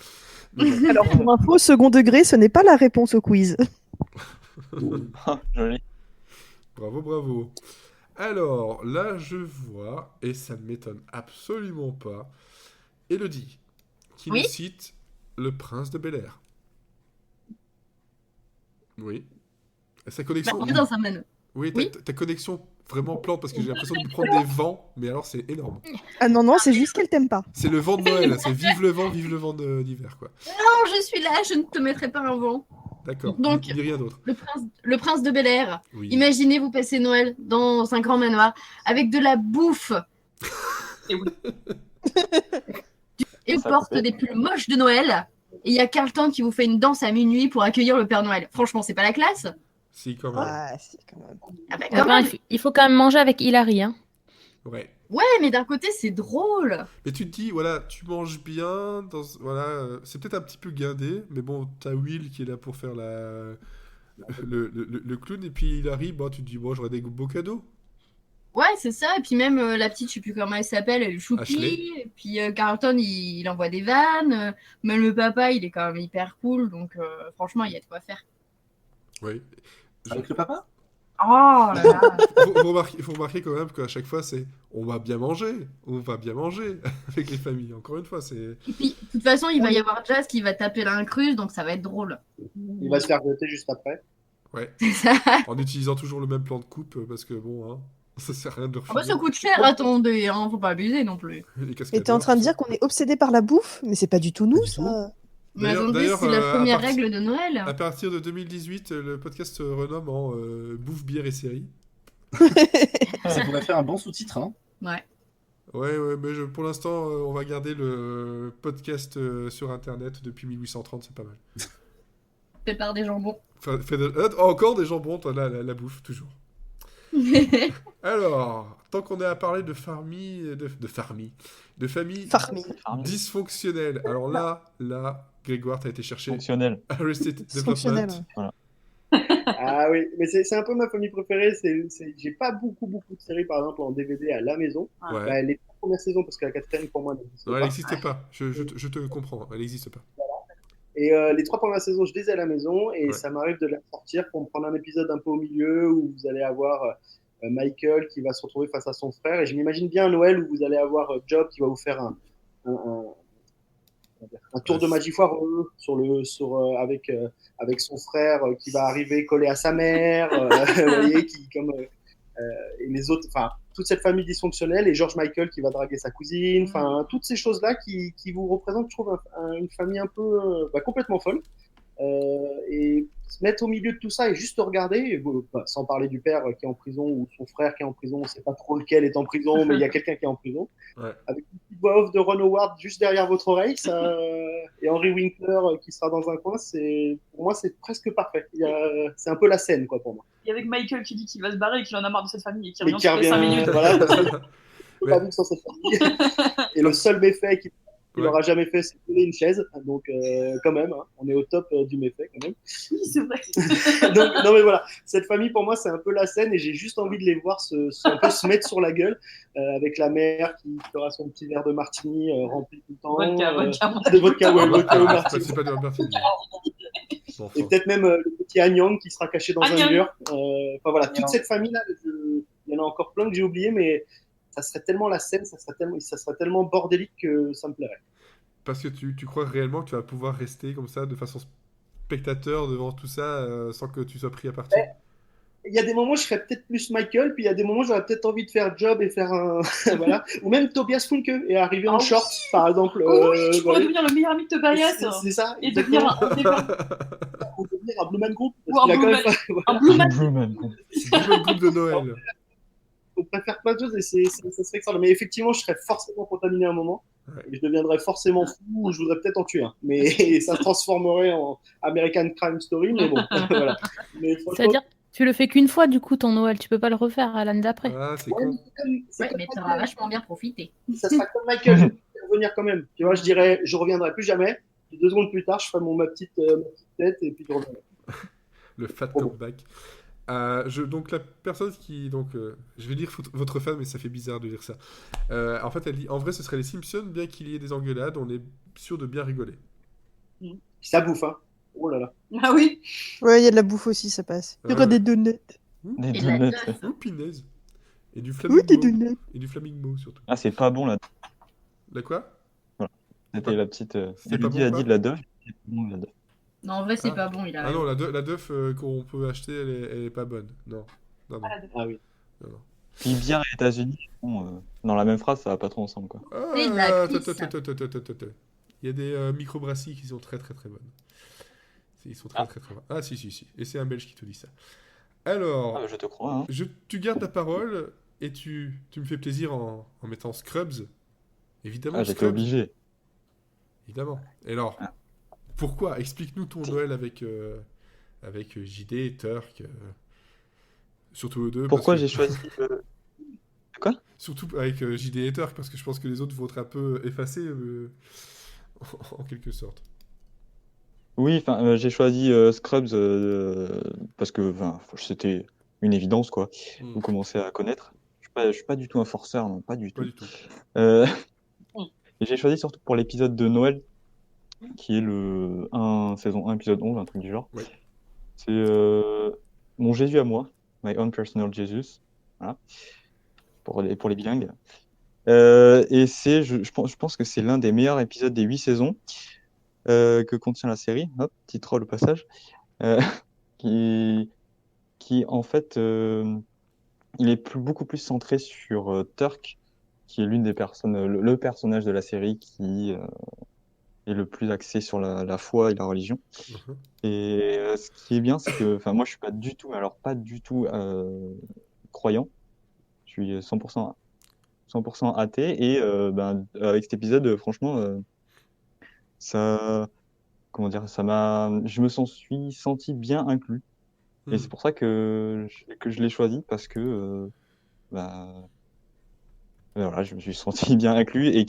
Mais bon. Alors, pour info, second degré, ce n'est pas la réponse au quiz. Joli. Bravo, bravo. Alors, là, je vois, et ça ne m'étonne absolument pas, Elodie, qui Oui nous cite Le Prince de Bel-Air. Oui. Et sa connexion... On est dans un manu. Oui, Oui. ta connexion vraiment plante parce que j'ai l'impression de me prendre des vents, mais alors c'est énorme. Ah non, c'est juste qu'elle t'aime pas. C'est le vent de Noël, c'est vive le vent d'hiver, quoi. Non, je suis là, je ne te mettrai pas un vent. D'accord, Donc- dis rien d'autre. Le prince de Bel-Air. Oui. Imaginez vous passer Noël dans un grand manoir avec de la bouffe. Et oui. Et Ça porte coupait. des pulls moches de Noël. Et il y a Carlton qui vous fait une danse à minuit pour accueillir le Père Noël. Franchement, c'est pas la classe? Si, quand même. Ah, si, quand même. Ah bah, Enfin, quand même. il faut quand même manger avec Hilary. Hein. Ouais. Ouais, mais d'un côté, c'est drôle. Mais tu te dis, voilà, tu manges bien, voilà, c'est peut-être un petit peu guindé, mais bon, t'as Will qui est là pour faire le clown, et puis il arrive, bon, tu te dis, bon, j'aurais des beaux cadeaux. Ouais, c'est ça. Et puis même la petite, je sais plus comment elle s'appelle, elle est Ashley. choupi. Et puis Carlton, il envoie des vannes. Même le papa, il est quand même hyper cool. Donc franchement, il y a de quoi faire. Oui. Avec le papa? Oh là là. Faut remarquer quand même qu'à chaque fois, c'est on va bien manger avec les familles. Encore une fois, c'est. Et puis, de toute façon, il va y avoir Jazz qui va taper l'incruste, donc ça va être drôle. Il va se faire jeter juste après. Ouais. C'est ça. En utilisant toujours le même plan de coupe, parce que bon, hein, ça sert à rien de le Ah bah, ça refiler. coûte cher, attendez, hein, faut pas abuser non plus. Les Et cascadeurs, t'es en train de tout ça. dire qu'on est obsédé par la bouffe, mais c'est pas du tout nous, Pas du tout. ça. Mais D'ailleurs- attendez, d'ailleurs, c'est la à première partir- règle de Noël. À partir de 2018, le podcast se renomme en Bouffe, bière et série. Ça pourrait faire un bon sous-titre. Hein. Ouais. Ouais, mais pour l'instant, on va garder le podcast sur Internet depuis 1830, c'est pas mal. Fait par des jambons. Encore des jambons, toi, la bouffe, toujours. Alors, tant qu'on est à parler de famille Farmi. dysfonctionnelle. Alors là, Grégoire, t'as été chercher Fonctionnel. Arrested Dysfonctionnel. Development. Ah oui, mais c'est un peu ma famille préférée. J'ai pas beaucoup de séries, par exemple, en DVD à la maison. Ouais. Bah, les 3 premières saisons, parce que la 4e, pour moi, n'existe Non, elle pas. n'existe pas. Je te comprends, elle n'existe pas. Et les 3 premières saisons, je les ai à la maison et Ouais. ça m'arrive de les sortir pour me prendre un épisode un peu au milieu où vous allez avoir Michael qui va se retrouver face à son frère. Et je m'imagine bien un Noël où vous allez avoir Job qui va vous faire un tour de magie foireux avec son frère qui va arriver collé à sa mère, vous voyez, et les autres, enfin toute cette famille dysfonctionnelle et George Michael qui va draguer sa cousine, enfin toutes ces choses-là qui vous représentent, je trouve, une famille un peu complètement folle. Et se mettre au milieu de tout ça et juste regarder, sans parler du père qui est en prison ou son frère qui est en prison, on ne sait pas trop lequel est en prison, mais il y a quelqu'un qui est en prison. Ouais. Avec une petite voix off de Ron Howard juste derrière votre oreille, et Henry Winkler qui sera dans un coin, pour moi c'est presque parfait. C'est un peu la scène quoi pour moi. Et avec Michael qui dit qu'il va se barrer et qu'il en a marre de cette famille et qui Mais revient qui toutes les 5 revient, minutes. voilà, parce que il n'a pas vu sur cette famille. Et le seul méfait qu'il Ouais. n'aura jamais fait, c'est coller une chaise. Donc quand même, hein, on est au top du méfait quand même. Oui, c'est vrai. Donc, non mais voilà, cette famille pour moi c'est un peu la scène et j'ai juste envie de les voir un peu se mettre sur la gueule avec la mère qui fera son petit verre de martini rempli tout le temps. Vodka, de vodka, ouais, vodka au Ah, martini. c'est pas de Martin. Bon, Et enfin. peut-être même le petit Agnang qui sera caché dans un Agnang. mur. Enfin voilà, toute cette famille là, il y en a encore plein que j'ai oublié, mais ça serait tellement la scène, ça serait tellement bordélique que ça me plairait. Parce que tu crois réellement que tu vas pouvoir rester comme ça de façon spectateur devant tout ça sans que tu sois pris à partie? Il y a des moments où je serais peut-être plus Michael, puis il y a des moments où j'aurais peut-être envie de faire Job et faire un voilà, ou même Tobias Funke et arriver en Ah oui. short par exemple. Oh oui, tu pourrais voilà. devenir le meilleur ami de Tobias C'est ça. et devenir Ou devenir un Blue Man Group. Ou Parce un qu'il a quand Blue même Man- pas- un Blue Man. Blue Man. Le groupe de Noël. on préfère plein de choses et ça serait extraordinaire. Mais effectivement, je serais forcément contaminé à un moment. Ouais. Et je deviendrais forcément fou ou je voudrais peut-être en tuer un. Mais ça se transformerait en American Crime Story. Mais bon, voilà. Mais franchement, C'est-à-dire, tu le fais qu'une fois du coup ton Noël, tu peux pas le refaire à l'année d'après. Ah, c'est ouais, con. c'est Ouais, comme mais Michael. t'auras vachement bien profité. Ça sera comme Michael. Je vais revenir quand même. Tu vois, je dirais, je reviendrai plus jamais. 2 secondes plus tard, je ferai ma petite tête et puis je reviens. Le fat comeback. Donc la personne qui... je vais lire votre fan, mais ça fait bizarre de lire ça. En fait, elle dit, en vrai, ce serait les Simpsons, bien qu'il y ait des engueulades, on est sûr de bien rigoler. Ça bouffe, hein. Oh là là. Ah oui. Ouais, il y a de la bouffe aussi, ça passe. Il y aura des donuts. Des Et de la donuts. teuf. Oh, punaise. Et du Oui, flamingo. des donuts. Et du flamingo, surtout. Ah, c'est pas bon là. La quoi? C'était la petite. C'était pas Elodie bon, a quoi dit de la Dove. C'est pas bon, la Dove. Non, en vrai, c'est Ah. pas bon, il a Ah non, raison. la Duff qu'on peut acheter, elle est pas bonne. Non. Non, non. Ah oui. non, non. Puis bière et États-Unis, bon, dans la même phrase, ça va pas trop ensemble, quoi. C'est de la attends, pisse. attends. Il y a des microbrasseries qui sont très très très bonnes. Ils sont très très très bonnes. Ah si. Et c'est un Belge qui te dit ça. Alors, Ah, je te crois, hein. tu gardes ta parole et tu me fais plaisir en mettant Scrubs. Évidemment, Ah, j'étais Scrubs. obligé. Évidemment. Et alors, Ah. pourquoi? Explique-nous ton Noël avec JD et Turk. Surtout eux deux. Pourquoi parce que- j'ai choisi. Quoi? Surtout avec JD et Turk, parce que je pense que les autres vont être un peu effacés en quelque sorte. Oui, enfin, j'ai choisi Scrubs parce que c'était une évidence, quoi. Mm. Vous commencez à connaître. Je suis pas du tout un forceur, non, pas du Pas tout. du tout. Et j'ai choisi surtout pour l'épisode de Noël, qui est saison 1, épisode 11, un truc du genre. Ouais. C'est Mon Jésus à moi, My Own Personal Jesus, voilà, pour les bilingues. Et je pense que c'est l'un des meilleurs épisodes des 8 saisons que contient la série. Hop, petit troll au passage. Qui en fait, il est beaucoup plus centré sur Turk, qui est l'une des personnes, le personnage de la série qui est le plus axé sur la foi et la religion. Mhm. Et ce qui est bien, c'est que, moi, je suis pas du tout croyant. Je suis 100% athée. Et avec cet épisode, franchement, je me suis senti bien inclus. Et c'est pour ça que je l'ai choisi, parce que voilà, je me suis senti bien inclus et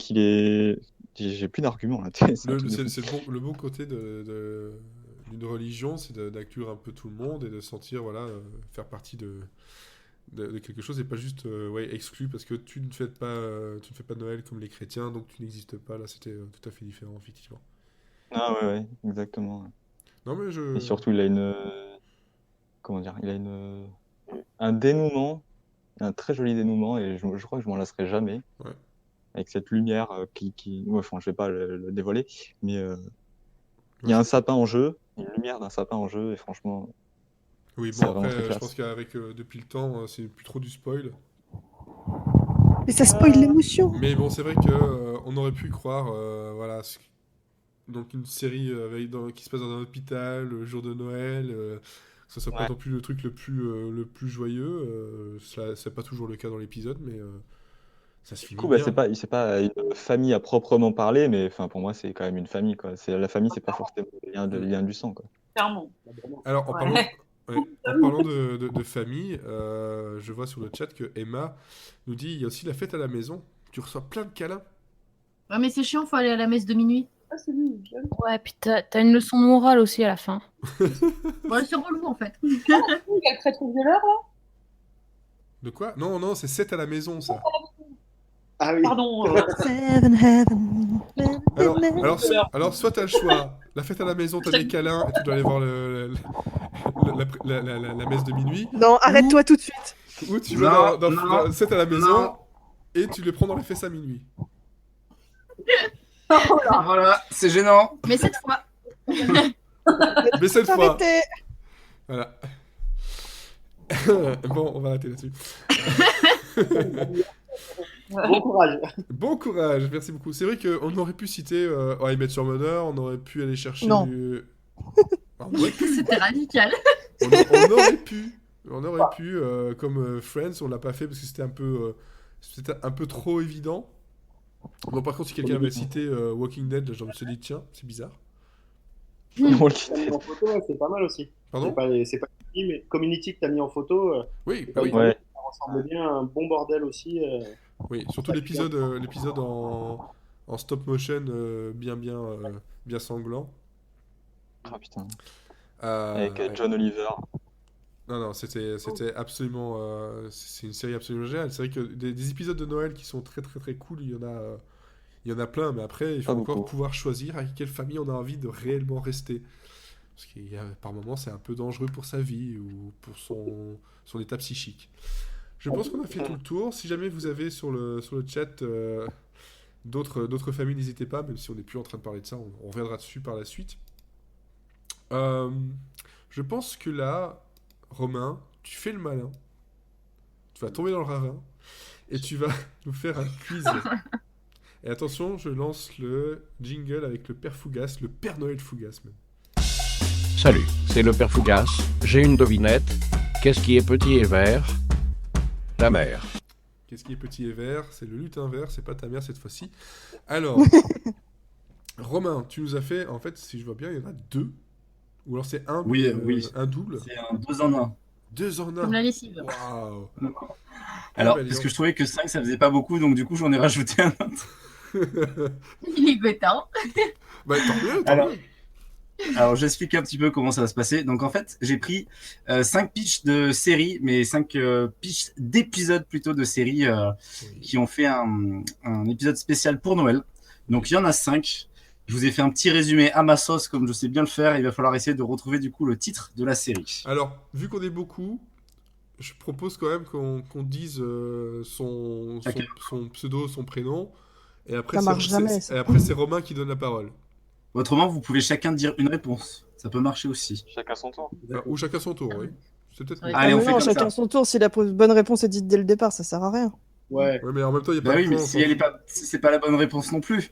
j'ai plus d'arguments là. C'est un truc de fou. C'est le bon côté d'une religion, c'est d'inclure un peu tout le monde et de sentir, voilà, faire partie de quelque chose et pas juste exclu parce que tu ne fais pas Noël comme les chrétiens, donc tu n'existes pas. Là, c'était tout à fait différent, effectivement. Ah ouais, exactement. Non, mais Et surtout, il a un dénouement, un très joli dénouement, et je crois que je m'en lasserai jamais. Ouais. Avec cette lumière je vais pas le dévoiler, mais il y a un sapin en jeu, une lumière d'un sapin en jeu, et franchement, Oui, c'est bon, vraiment après, très je classe. pense qu'avec depuis le temps, c'est plus trop du spoil. Mais ça spoil l'émotion. Mais bon, c'est vrai que on aurait pu croire, voilà, donc une série qui se passe dans un hôpital le jour de Noël, que ce soit pas Ouais. non plus le truc le plus joyeux. C'est pas toujours le cas dans l'épisode, mais ça se Du finit coup, bien. c'est pas une famille à proprement parler, mais pour moi, c'est quand même une famille, quoi. La famille, c'est pas forcément le lien du sang, quoi. Clairement. Alors, en Ouais. parlant de famille, je vois sur le chat que Emma nous dit il y a aussi la fête à la maison. Tu reçois plein de câlins. Ouais, mais c'est chiant, faut aller à la messe de minuit. Ah, c'est lui, j'aime. Ouais, puis t'as une leçon de morale aussi à la fin. Ouais, c'est relou en fait. Il y a le prêtre violeur, là. De quoi? Non, c'est 7 à la maison, ça. Ah oui. Pardon. Seven heaven. Alors soit t'as le choix. La fête à la maison, t'as des câlins et tu dois aller voir la messe de minuit. Non, arrête-toi tout de suite. Ou tu vas dans non, 7 à la maison non. et tu les prends dans les fesses à minuit. Voilà, c'est gênant. Mais cette fois, Mais cette fois. Arrêtez. Voilà. Bon, on va arrêter là-dessus. Bon courage. Bon courage, merci beaucoup. C'est vrai qu'on aurait pu citer I Met Your Mother, on aurait pu aller chercher Non. On aurait pu. c'était radical. On aurait pu. On aurait pu, comme Friends, on l'a pas fait parce que c'était un peu trop évident. Bon, par contre, si quelqu'un avait cité Walking Dead, là, je me suis dit, tiens, c'est bizarre. T'as mis en photo, ouais, c'est pas mal aussi. Pardon? C'est pas fini, mais Community que t'as mis en photo, Oui, bah oui. Ouais. ça ressemble bien à un bon bordel aussi. Oui, surtout l'épisode en stop motion bien sanglant. Ah putain. Euh, Avec John Oliver. non, c'était absolument. C'est une série absolument géniale. C'est vrai que des épisodes de Noël qui sont très très très cool, il y en a plein, mais après, il faut Pas encore beaucoup. pouvoir choisir avec quelle famille on a envie de réellement rester. Parce par moments, c'est un peu dangereux pour sa vie ou pour son état psychique. Je pense qu'on a fait tout le tour. Si jamais vous avez sur le chat d'autres familles, n'hésitez pas, même si on n'est plus en train de parler de ça, on reviendra dessus par la suite. Je pense que là, Romain, tu fais le malin. Tu vas tomber dans le ravin et tu vas nous faire un quiz. Et attention, je lance le jingle avec le Père Fougas, le Père Noël Fougas même. Salut, c'est le Père Fougas. J'ai une devinette. Qu'est-ce qui est petit et vert? La mer. Qu'est-ce qui est petit et vert? C'est le lutin vert, c'est pas ta mère cette fois-ci. Alors, Romain, tu nous as fait, en fait, si je vois bien, il y en a 2. Ou alors c'est un, Oui, oui. un double. C'est un 2 en 1. 2 en 1. Comme la lessive. Waouh. Alors, bah, parce que je trouvais que 5, ça faisait pas beaucoup, donc du coup, j'en ai rajouté un autre. Il est gothard. Bah, tant mieux, tant Alors, mieux. Alors, j'explique un petit peu comment ça va se passer. Donc, en fait, j'ai pris 5 pitchs de séries, mais 5 pitchs d'épisodes plutôt de séries qui ont fait un épisode spécial pour Noël. Donc, il y en a 5. Je vous ai fait un petit résumé à ma sauce, comme je sais bien le faire. Il va falloir essayer de retrouver du coup le titre de la série. Alors, vu qu'on est beaucoup, je propose quand même qu'on dise son pseudo, son prénom. Et après, Ça marche jamais, ça. Et après, c'est Romain qui donne la parole. Autrement, vous pouvez chacun dire une réponse. Ça peut marcher aussi. Chacun son tour. Ou chacun son tour, oui. C'est peut-être mieux. Allez, on mais fait non, comme chacun ça. son tour. Si la bonne réponse est dite dès le départ, ça sert à rien. Ouais. Ouais, mais en même temps, il n'y a Bah pas oui, de mais point, si elle est pas, si c'est pas la bonne réponse non plus.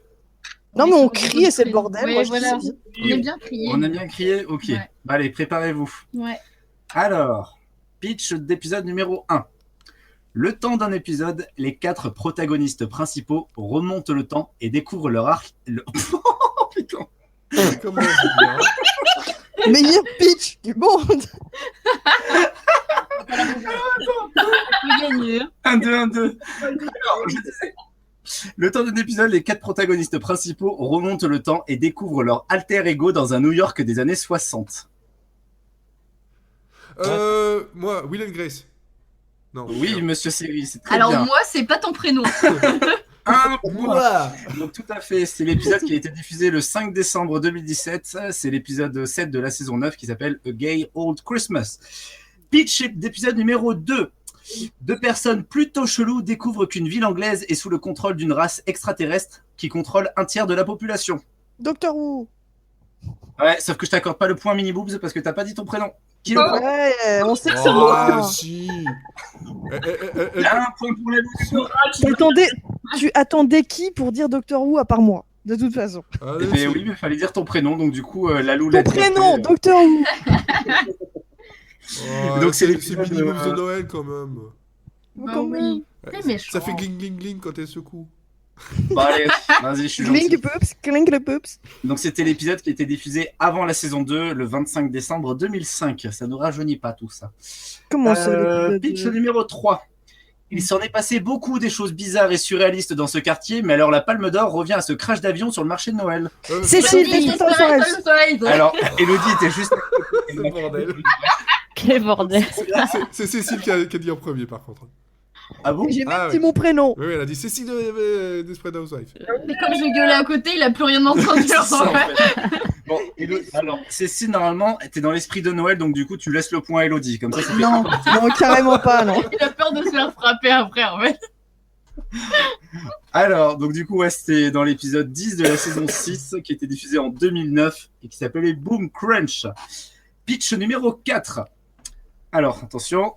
Non, mais on crie et c'est le bordel. Ouais, Moi, je voilà. dis, On est bien crié. On a bien crié. Ok. Ouais. Bah, allez, préparez-vous. Ouais. Alors, pitch d'épisode numéro 1. Le temps d'un épisode, les 4 protagonistes principaux remontent le temps et découvrent leur arc. Oh putain! Comment on dit, hein. meilleur pitch du monde. Tu gagnes. 1-2. Alors, je disais. Le temps d'un épisode, les 4 protagonistes principaux remontent le temps et découvrent leur alter ego dans un New York des années 60. Moi, Will and Grace. Non. Oui, monsieur Siri, c'est très Alors bien. moi, c'est pas ton prénom. Un point. Ouah. Donc tout à fait, c'est l'épisode qui a été diffusé le 5 décembre 2017. C'est l'épisode 7 de la saison 9 qui s'appelle A Gay Old Christmas. Pitch d'épisode numéro 2. 2 personnes plutôt cheloues découvrent qu'une ville anglaise est sous le contrôle d'une race extraterrestre qui contrôle un tiers de la population. Doctor Who. Ouais, sauf que je t'accorde pas le point mini boobs parce que t'as pas dit ton prénom. Qui le prend? Ouais, on sait que c'est Ah, moi. si. Un point pour la Tu attendais qui pour dire Doctor Who à part moi, de toute façon. Allez, Mais c'est- oui, mais il fallait dire ton prénom, donc du coup, Lalou Ton l'a dit prénom, après. Doctor Who. Oh, Donc, c'est c'est l'épisode, Mini Moves de Noël quand même. Bah Quand oui. Ouais, C'est méchant. Ça fait gling gling gling quand elle secoue. Bon, allez, vas-y, je suis gentil. Cling Poops, Cling le Poops. Donc c'était l'épisode qui a été diffusé avant la saison 2, le 25 décembre 2005. Ça ne rajeunit pas tout ça. Comment ça l'épisode Pitch numéro 3. Il s'en est passé beaucoup des choses bizarres et surréalistes dans ce quartier, mais alors la Palme d'Or revient à ce crash d'avion sur le marché de Noël. Cécile, Oui, Desperate Housewives. Desperate Housewives. Alors, Elodie était juste... C'est le bordel. Quel bordel. C'est Cécile qui a dit en premier par contre. Ah bon? J'ai même Ah, dit oui. mon prénom. Oui, elle a dit Cécile Desperate Housewives. Mais comme j'ai gueulé à côté, il a plus rien entendu. C'est ça, en fait. Bon, alors, Cécile, normalement, t'es dans l'esprit de Noël, donc du coup, tu laisses le point à Elodie. Comme ça fait Non, non, carrément pas, non. Il a peur de se faire frapper après, en fait. Alors, donc du coup, ouais, c'était dans l'épisode 10 de la saison 6 qui était diffusé en 2009 et qui s'appelait Boom Crunch. Pitch numéro 4. Alors, attention.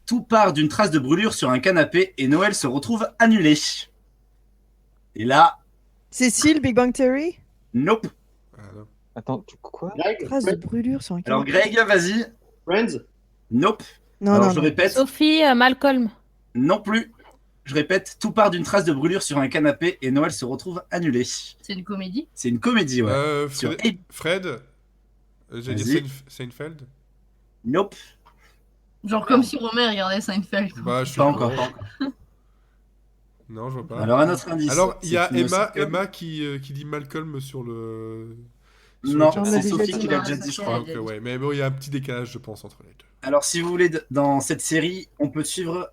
Tout part d'une trace de brûlure sur un canapé et Noël se retrouve annulé. Et là, Cécile, Big Bang Theory. nope. Ah, non. Attends, quoi? Greg, Trace de brûlure sur un Alors canapé. Greg, vas-y. Friends. Nope. Non, Alors non, je non. répète, Sophie Malcolm. non plus. Je répète, tout part d'une trace de brûlure sur un canapé et Noël se retrouve annulé. C'est une comédie. C'est une comédie, ouais. Sur Fred, j'allais Vas-y. dire Seinfeld. Nope. Genre comme si Romain regardait Seinfeld. Bah, je suis Pas encore. Pas encore. Non, je vois pas. Alors, un autre indice. Alors, il y a c'est une sitcom. Emma qui dit Malcolm sur le. sur Non, le chat. On a c'est déjà Sophie dit. qui l'a déjà dit, je crois. Donc, ouais, mais bon, il y a un petit décalage, je pense, entre les deux. Alors, si vous voulez, dans cette série, on peut suivre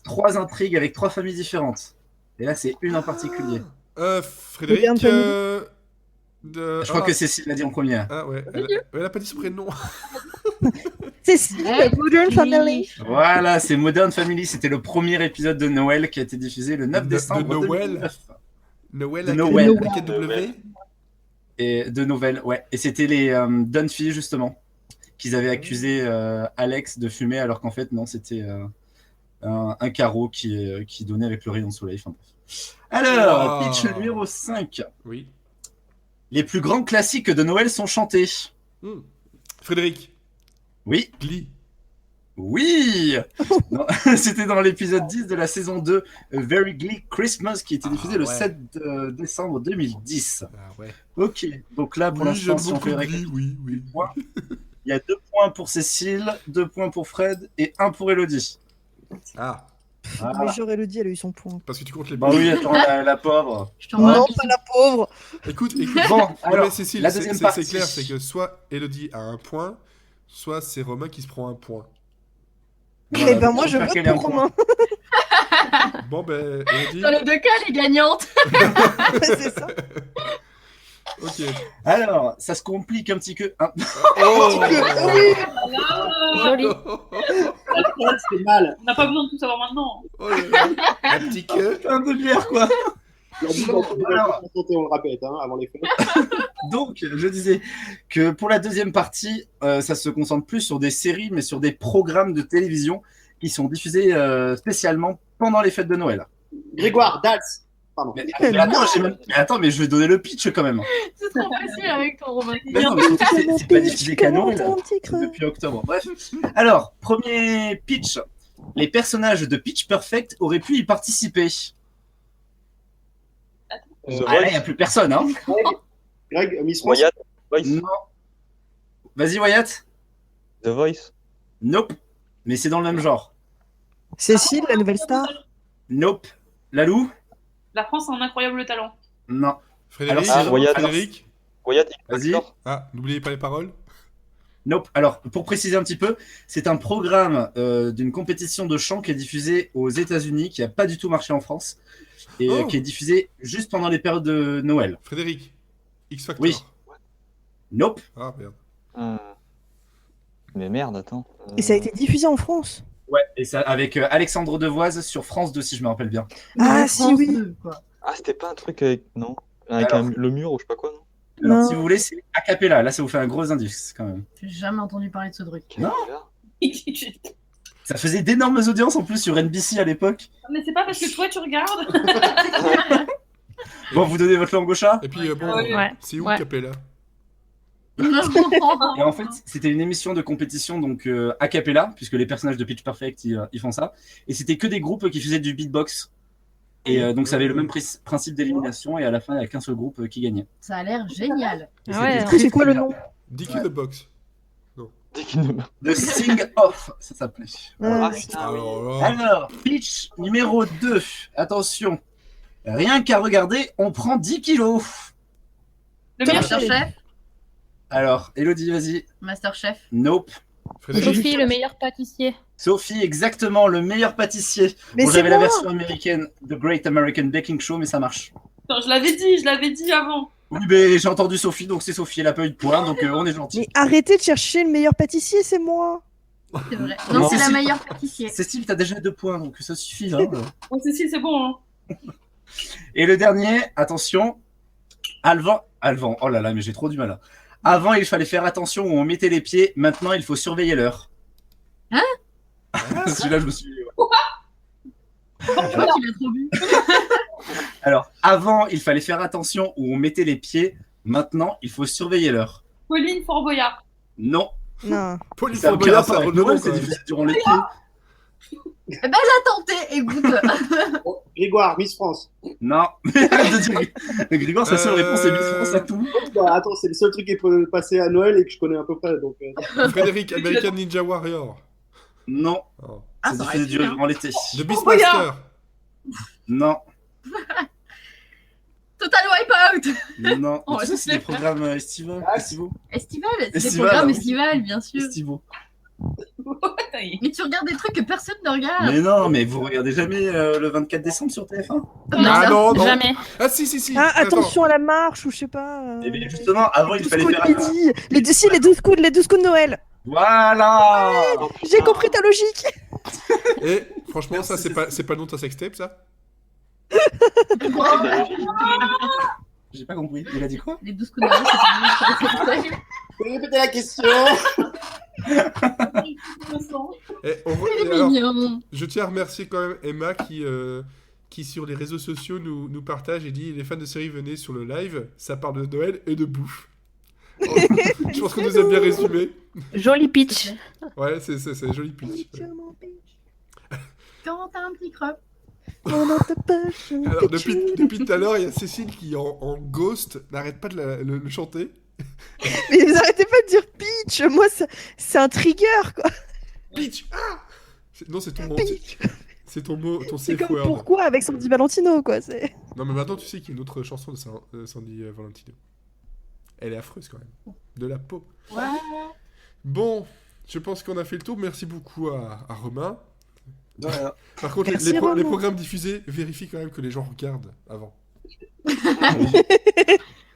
3 intrigues avec 3 familles différentes. Et là, c'est une en particulier. Frédéric. Modern Family. Je crois que Cécile l'a dit en première. Ah ouais, elle a pas dit son prénom. C'est Modern Family. Voilà, c'est Modern Family. C'était le premier épisode de Noël qui a été diffusé le 9 décembre de Noël. 2009. Noël De avec Noël. avec un W. Et de nouvelles, ouais. Et c'était les Dunphy, justement, qu'ils avaient accusé Alex de fumer, alors qu'en fait, non, c'était un carreau qui donnait avec le rayon de soleil. Enfin, bref. Alors, Wow. pitch numéro 5. Oui. Les plus grands classiques de Noël sont chantés. Frédéric. Oui. Glee. Oui. Non, c'était dans l'épisode 10 de la saison 2, A Very Glee Christmas, qui était diffusé le ouais. 7 décembre 2010. Ah ouais. Ok, donc là, pour Oui, l'instant, j'aime si on beaucoup fait Glee, oui. il y a 2 points pour Cécile, 2 points pour Fred et 1 pour Elodie. Ah, Mais j'aurais le dit, elle a eu son point. parce que tu comptes les Bah oui, attends, la pauvre. Je t'en Non, prie. pas la pauvre. Écoute. Bon, Non, alors, mais Cécile, la c'est deuxième c'est partie. clair, c'est que soit Elodie a un point, soit c'est Romain qui se prend un point. Voilà, Eh ben donc moi, on je peut vote caler un pour point. Romain. Bon, ben, Elodie. Dans les 2 cas, elle est gagnante. C'est ça. Ok. Alors, ça se complique un petit peu. Oh Joli. C'est mal. On n'a pas besoin de tout savoir maintenant. Oh là là. Un petit queue. Un de bière, quoi. On le répète hein, avant les fêtes. Donc, je disais que pour la deuxième partie, ça se concentre plus sur des séries, mais sur des programmes de télévision qui sont diffusés spécialement pendant les fêtes de Noël. Grégoire, Dals. Pardon. Mais attends, mais je vais donner le pitch quand même. C'est trop facile avec ton Romain. Mais non, mais surtout, c'est pas diffusé qu'à Noël, depuis octobre. Bref. Alors, premier pitch. Les personnages de Pitch Perfect auraient pu y participer. The Ah, là, il Voice. n'y a plus personne, hein. Greg, Miss France. Wyatt. Voice. Non. Vas-y, Wyatt. The Voice. Nope. Mais c'est dans le même genre. Cécile, la nouvelle star. Nope. Lalou. La France a un incroyable talent. Non. Frédéric. Alors, Wyatt. Frédéric. Wyatt. Vas-y. Ah, n'oubliez pas les paroles. Nope. Alors, pour préciser un petit peu, c'est un programme d'une compétition de chant qui est diffusé aux États-Unis, qui n'a pas du tout marché en France, et Oh. qui est diffusé juste pendant les périodes de Noël. Frédéric. X Factor. Oui. Nope. Ah, merde. Mais merde, attends. Et ça a été diffusé en France. Ouais, et ça avec Alexandre Devoise sur France 2, si je me rappelle bien. Ah, si, oui. Ah, c'était pas un truc avec. Non. Avec Alors. le mur ou je sais pas quoi, non. Alors, Non. si vous voulez, c'est a cappella. Là, ça vous fait un gros indice, quand même. J'ai jamais entendu parler de ce truc. Non. Mais Ça faisait d'énormes audiences, en plus, sur NBC à l'époque. c'est pas parce que toi tu regardes. Bon, vous donnez votre langue au chat. Et puis, bon, Ouais. c'est où Ouais. Capella? Et en fait, c'était une émission de compétition, donc a cappella, puisque les personnages de Pitch Perfect, ils font ça. Et c'était que des groupes qui faisaient du beatbox. Et donc, ça avait le même principe d'élimination. Et à la fin, il n'y a qu'un seul groupe qui gagnait. Ça a l'air génial. Et Ah ouais. c'était très, C'est quoi très le bien. nom? Dicky the Box. Dès qu'il ne The Sing Off, ça s'appelait. Ah, Ouais. putain, oui. Alors là. Alors, pitch numéro 2. Attention. Rien qu'à regarder, on prend 10 kilos. Le meilleur chef. Masterchef. Alors, Elodie, vas-y. Masterchef. Nope. Frédéric. Sophie, le meilleur pâtissier. Sophie, exactement, le meilleur pâtissier. Mais Bon, c'est j'avais la moi. version américaine, The Great American Baking Show, mais ça marche. Attends, je l'avais dit avant. Oui, mais j'ai entendu Sophie, donc c'est Sophie, elle a pas eu de point, donc on est Mais gentil. arrêtez de chercher le meilleur pâtissier, c'est moi. C'est vrai. Non, Non, c'est la si. meilleure pâtissier. Cécile, t'as déjà 2 points, donc ça suffit. Hein. Bon, Cécile, c'est bon. Hein. Et le dernier, attention, Alvan, oh là là, mais j'ai trop du mal. Là. Avant, il fallait faire attention où on mettait les pieds, maintenant, il faut surveiller l'heure. Hein? Celui-là, je me suis... Je crois qu'il a trop bu. Alors, avant, il fallait faire attention où on mettait les pieds, maintenant, il faut surveiller l'heure. Pauline Fort-Boyard. Non, Non. Pauline ça n'a aucun Fort-Boyard, rapport ça avec redonne Noël, quand c'est même. diffusé durant les pieds. Eh ben, j'ai tenté, écoute. Bon, Grégoire, Miss France. Non, Grégoire, sa seule réponse est Miss France à tout. Bah, attends, c'est le seul truc qui peut passer à Noël et que je connais à peu près. Donc, Frédéric, American Ninja Warrior. Non, Oh. Ah, c'est ça aurait diffusé pu, hein. durant l'été. The Beastmaster. Non, Total Wipeout. non. Oh, Tout ça, c'est des programmes estivaux. Estival, c'est des Estival, programmes oui. estivales, bien sûr. Estivaux. Mais tu regardes des trucs que personne ne regarde. Mais non, mais vous regardez jamais le 24 décembre sur TF1? Ah non, non. Jamais. Ah si. Ah, Attends. attention à la marche ou je sais pas. Eh bien, justement, avant, il 12 fallait coups faire de midi. Les 12 coups de Noël. Voilà. J'ai compris ta logique. Et franchement, Merci, ça, c'est pas le nom de ta sextape, ça? J'ai pas compris. Il a dit quoi? Les 12 coups de Noël, c'est Vous pouvez répéter la question? Et C'est alors, mignon. je tiens à remercier quand même Emma qui sur les réseaux sociaux nous partage et dit les fans de série venez sur le live, ça parle de Noël et de bouffe. Je pense qu'on nous a bien résumé. Joli pitch. Ouais, c'est joli pitch. Quand t'as un petit creux. Alors depuis tout à l'heure, il y a Cécile qui en ghost n'arrête pas de le chanter. Mais vous arrêtez pas de dire pitch. Moi, c'est un trigger, quoi. Pitch. Ah non, c'est ton mot. Pitch. C'est ton mot, ton C'est safe comme word. pourquoi avec Sandy Valentino, quoi. C'est... Non, mais maintenant tu sais qu'il y a une autre chanson de Sandy Valentino. Elle est affreuse quand même. De la peau. Ouais. Bon, je pense qu'on a fait le tour. Merci beaucoup à Romain. De rien. Par contre, Merci, les Romain. programmes diffusés, vérifie quand même que les gens regardent avant.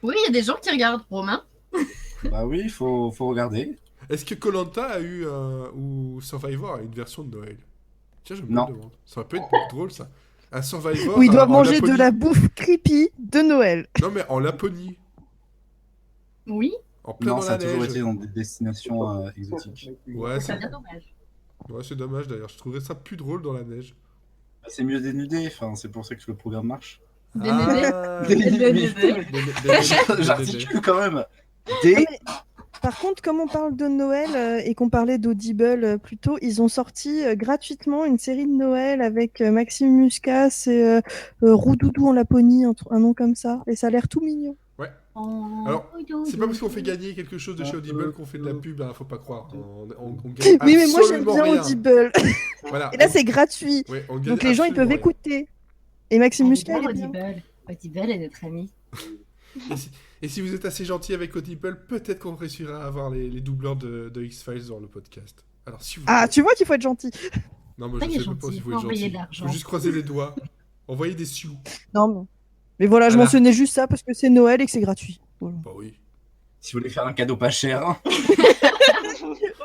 Oui, il y a des gens qui regardent Romain. Bah oui, faut regarder. Est-ce que Koh-Lanta a eu ou Survivor a une version de Noël? Tiens, je me Non. demande. Ça peut être drôle ça. Un Survivor. Où ils doivent en manger de Laponie. la bouffe creepy de Noël. Non, mais en Laponie. Oui, En plein Non, dans ça a la toujours neige. été dans des destinations exotiques. Ouais, c'est c'est bien dommage. ouais, c'est dommage d'ailleurs. Je trouverais ça plus drôle dans la neige. C'est mieux dénudé, enfin, c'est pour ça que le programme marche. Dénudé. Ah, Dénudé. J'articule quand même. Mais, par contre, comme on parle de Noël et qu'on parlait d'Audible plus tôt, ils ont sorti gratuitement une série de Noël avec Maxime Muscas et Roudoudou en Laponie, un nom comme ça. Et ça a l'air tout mignon. Alors, c'est pas parce qu'on fait gagner quelque chose de chez Audible qu'on fait de la pub, hein, faut pas croire. On gagne Oui, mais moi j'aime absolument bien rien. Audible. Voilà. Et là, c'est gratuit. Ouais, on gagne Donc les gens, ils peuvent absolument écouter. Et Maxime Muscas, il est bien. Audible. Audible est notre ami. rien. Et si vous êtes assez gentil avec Audible, peut-être qu'on réussira à avoir les doubleurs de X-Files dans le podcast. Alors, si vous... Ah, tu vois qu'il faut être gentil. Non, mais Ça, il je est sais même pas gentil, s'il faut faut être envoyer gentil. de l'argent. Faut juste croiser les doigts. Envoyer des sioux. Non, mais voilà, je Voilà. mentionnais juste ça parce que c'est Noël et que c'est gratuit. Voilà. Bah oui. Si vous voulez faire un cadeau pas cher, hein.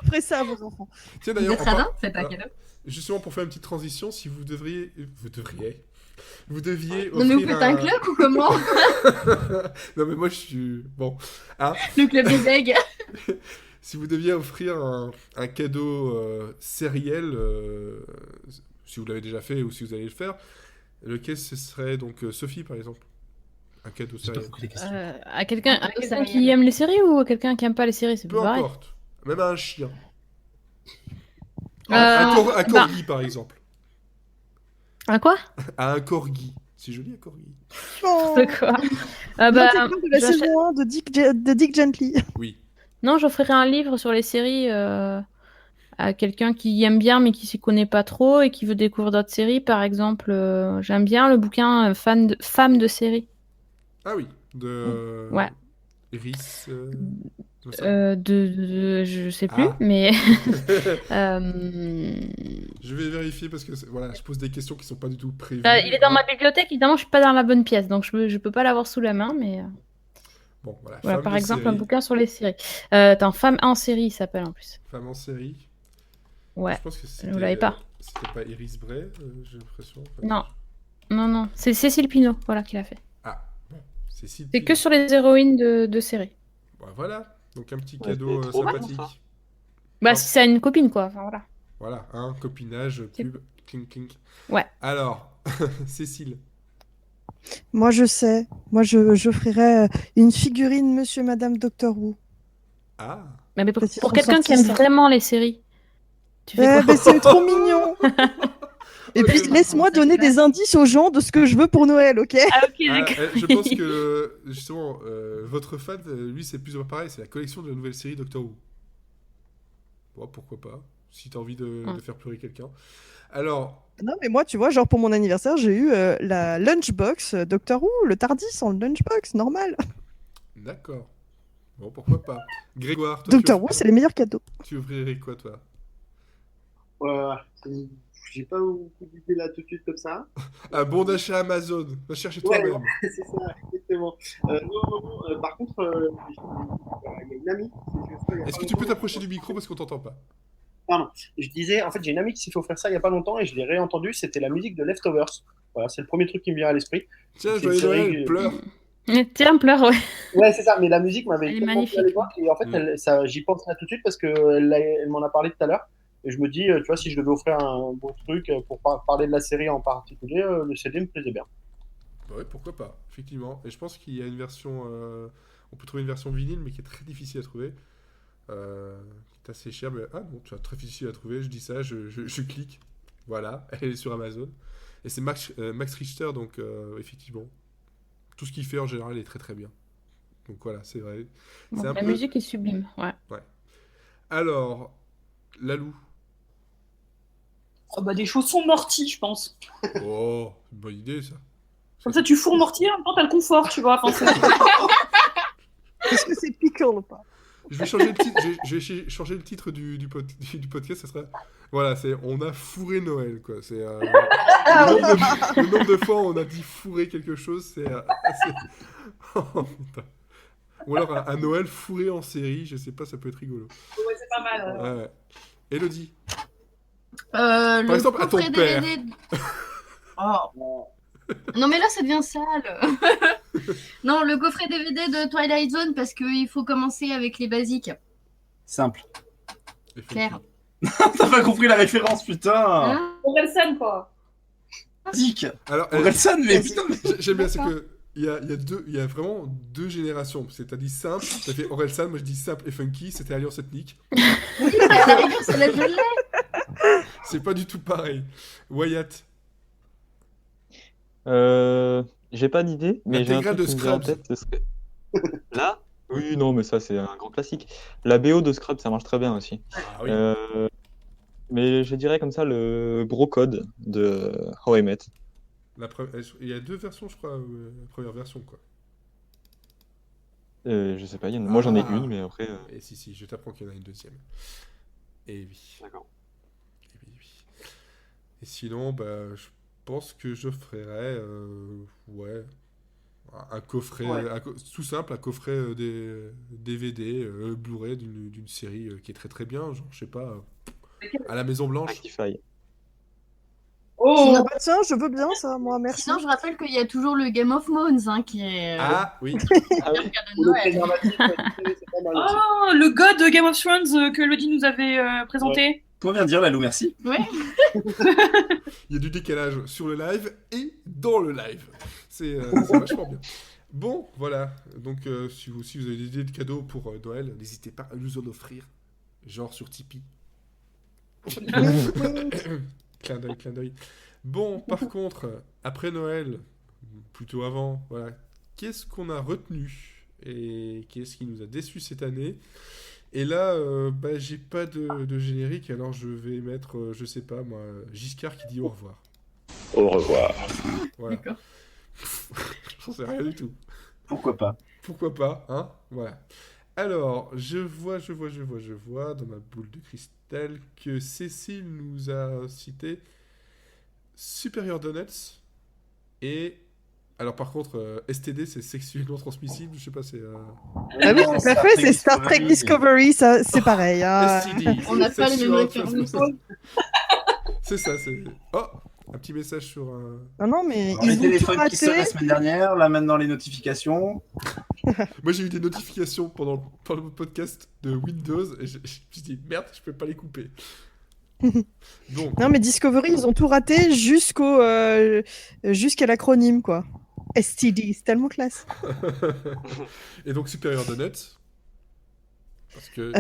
Offrez ça à vos enfants. Tiens, Vous d'ailleurs, êtes radin, faites un alors, cadeau. justement pour faire une petite transition, si vous deviez Non, mais vous offrir faites un club ou comment? Non, mais moi je suis bon. Hein, Le club des bègues. si vous deviez offrir un cadeau sériel, si vous l'avez déjà fait ou si vous allez le faire, lequel ce serait donc Sophie par exemple? Un cadeau J'ai pas sériel. compris les questions. À quelqu'un qui aime les séries ou à quelqu'un qui aime pas les séries, c'est Peu pas pareil. importe. Même à un chien. Euh, Un corgi par exemple. Un quoi? À un corgi. C'est joli un corgi. Oh. De quoi? Bah, de la j'achète- saison 1 de Dick Gently. Oui. Non, j'offrirai un livre sur les séries à quelqu'un qui aime bien mais qui s'y connaît pas trop et qui veut découvrir d'autres séries. Par exemple, j'aime bien le bouquin Femmes de série. Ah oui. De. Ouais. Iris. Je sais plus, Ah. mais Je vais vérifier parce que voilà, je pose des questions qui sont pas du tout prévues. il est dans ma bibliothèque. Évidemment, je suis pas dans la bonne pièce, donc je peux pas l'avoir sous la main, mais Bon, voilà. voilà, Femme par de exemple, série. un bouquin sur les séries. Attends, Femme en série, il s'appelle en plus. Femme en série. Ouais. Je pense que Vous l'avez pas. C'était pas Iris Bray, j'ai l'impression. en fait. Non, c'est Cécile Pinault, voilà, qui l'a fait. Ah, bon. Cécile C'est que Pinault. sur les héroïnes de séries. Bah, voilà. Donc un petit Ouais, cadeau c'est trop bien, sympathique. ça. Bah, Non. si c'est une copine, quoi. Enfin, voilà. Voilà, un copinage, C'est- pub, clink clink. Ouais. Alors, Cécile. Moi, je sais. Moi, j'offrirais une figurine Monsieur Madame Doctor Who. Ah. Mais pour Parce qu'ils pour sont quelqu'un qui sortis aime ça. vraiment les séries, tu fais quoi? Mais c'est trop mignon. Et Ok, puis, bah, laisse-moi ça donner classe. des indices aux gens de ce que je veux pour Noël, ok? Ah, ok, Ah, d'accord. je pense que justement, votre fan, lui, c'est plus ou moins pareil, c'est la collection de la nouvelle série Doctor Who. Bon, pourquoi pas, si t'as envie de faire pleurer quelqu'un. Alors, Non, mais moi, tu vois, genre pour mon anniversaire, j'ai eu la Lunchbox Doctor Who, le Tardis en Lunchbox, normal. d'accord. Bon, pourquoi pas. Grégoire, toi, Doctor Who, c'est les meilleurs cadeaux. tu ouvrirais quoi, toi? J'ai pas beaucoup d'idées là tout de suite comme ça. Un bon d'achat Amazon. Va chercher Ouais, toi-même. c'est ça, exactement. Non. Par contre, il y a une amie qui s'est fait offrir il y a Est-ce pas que tu peux longtemps. t'approcher du micro parce qu'on t'entend pas? Pardon. Je disais, en fait, j'ai une amie qui s'est fait offrir ça il y a pas longtemps et je l'ai réentendu. C'était la musique de Leftovers. Voilà, c'est le premier truc qui me vient à l'esprit. Tiens, C'est une joyeux série Noël, que- pleure. Tiens, pleure, ouais. Ouais, c'est ça. Mais la musique m'avait Elle est tellement plu à magnifique. l'époque et en fait, j'y pense là tout de suite parce que elle m'en a parlé tout à l'heure. Et je me dis, tu vois, si je devais offrir un bon truc pour parler de la série en particulier, le CD me plaisait bien. Bah ouais, pourquoi pas, effectivement. Et je pense qu'il y a une version. On peut trouver une version vinyle, mais qui est très difficile à trouver. Qui est assez chère. Mais... Ah non, tu vois, très difficile à trouver. Je dis ça, je clique. Voilà, elle est sur Amazon. Et c'est Max Richter, donc effectivement. Tout ce qu'il fait en général est très très bien. Donc voilà, c'est vrai. Bon, C'est un la peu- musique est sublime, ouais. Alors, Lalou. Oh, bah, des chaussons Morty, je pense. Oh, une bonne idée ça. Comme ça, tu fourres Morty, en même temps, t'as le confort, tu vois. Enfin, Est-ce que c'est piquant ou pas? Je vais changer le titre, je vais changer le titre du podcast, ça sera... Voilà, c'est On a fourré Noël, quoi. C'est le nombre de fois où on a dit fourrer quelque chose, c'est... Oh, putain. Ou alors un Noël fourré en série, je sais pas, ça peut être rigolo. ouais, c'est pas mal. Ouais. Élodie. Par exemple, à ton père. Oh. Non mais là ça devient sale. Non, le coffret DVD de Twilight Zone parce qu'il faut commencer avec les basiques. Simple. Claire. T'as pas compris la référence, putain. Hein Orelsan, quoi. Dick. Alors, Orelsan, mais putain. j'aime bien, c'est que il y a vraiment deux générations. C'est t'as dit simple, t'as fait Orelsan, moi je dis simple et funky, c'était Alliance Ethnique. Oui, mais à la rigueur, c'est la je l'ai. C'est pas du tout pareil. Wyatt. J'ai pas d'idée, mais j'ai un L'intégrale truc de qui me vient en Scrubs. tête. Ce serait... Là? Oui, non, mais ça, c'est un grand classique. La BO de Scrubs, ça marche très bien aussi. Ah oui. Mais je dirais comme ça le Bro Code de How I Met. Il y a deux versions, je crois. La première version, quoi. Je sais pas, moi j'en ai Ah. une, mais après. Et si, je t'apprends qu'il y en a une deuxième. Et oui. D'accord. Et oui, oui. Et sinon, bah, je pense que j'offrirais, ouais, un coffret, Ouais. tout simple, un coffret des DVD, Blu-ray d'une série qui est très très bien, genre, je sais pas, à la Maison Blanche. Rectify. Oh, Ah bah tiens, je veux bien ça, moi, merci. Sinon, je rappelle qu'il y a toujours le Game of Thrones qui est Ah oui, Ah oui. le cadeau de Pour le Noël. préservatif, c'est pas mal aussi. oh, le god de Game of Thrones que Elodie nous avait présenté. Pour bien dire, Lalou, merci. Ouais. il y a du décalage sur le live et dans le live. C'est vachement bien. Bon, voilà. Donc, si vous avez des idées de cadeaux pour Noël, n'hésitez pas à nous en offrir. Genre sur Tipeee. Clin d'œil, clin d'œil. Bon, par contre, après Noël, plutôt avant, voilà, qu'est-ce qu'on a retenu et qu'est-ce qui nous a déçus cette année? Et là, bah, j'ai pas de générique, alors je vais mettre, je sais pas moi, Giscard qui dit au revoir. Au revoir. Voilà. D'accord. J'en sais rien du tout. Pourquoi pas? Pourquoi pas, hein? Voilà. Alors, je vois dans ma boule de cristal que Cécile nous a cité Superior Donuts et... Alors par contre, STD, c'est sexuellement transmissible, je sais pas, c'est... Ah oui, Non, tout à fait, c'est Star Trek Discovery, ça, c'est pareil. hein. STD. On n'a pas les mêmes Sexual références. Transmissible. C'est ça, c'est... Oh! Un petit message sur... Ah non, mais Alors, les ils ont tout téléphones qui sonnent la raté. semaine dernière, là maintenant les notifications. Moi j'ai eu des notifications pendant le podcast de Windows et je me suis dit merde, je peux pas les couper. Donc, Non, mais Discovery, ils ont tout raté jusqu'à l'acronyme, quoi. STD, c'est tellement classe. et donc Superior Donuts. Parce que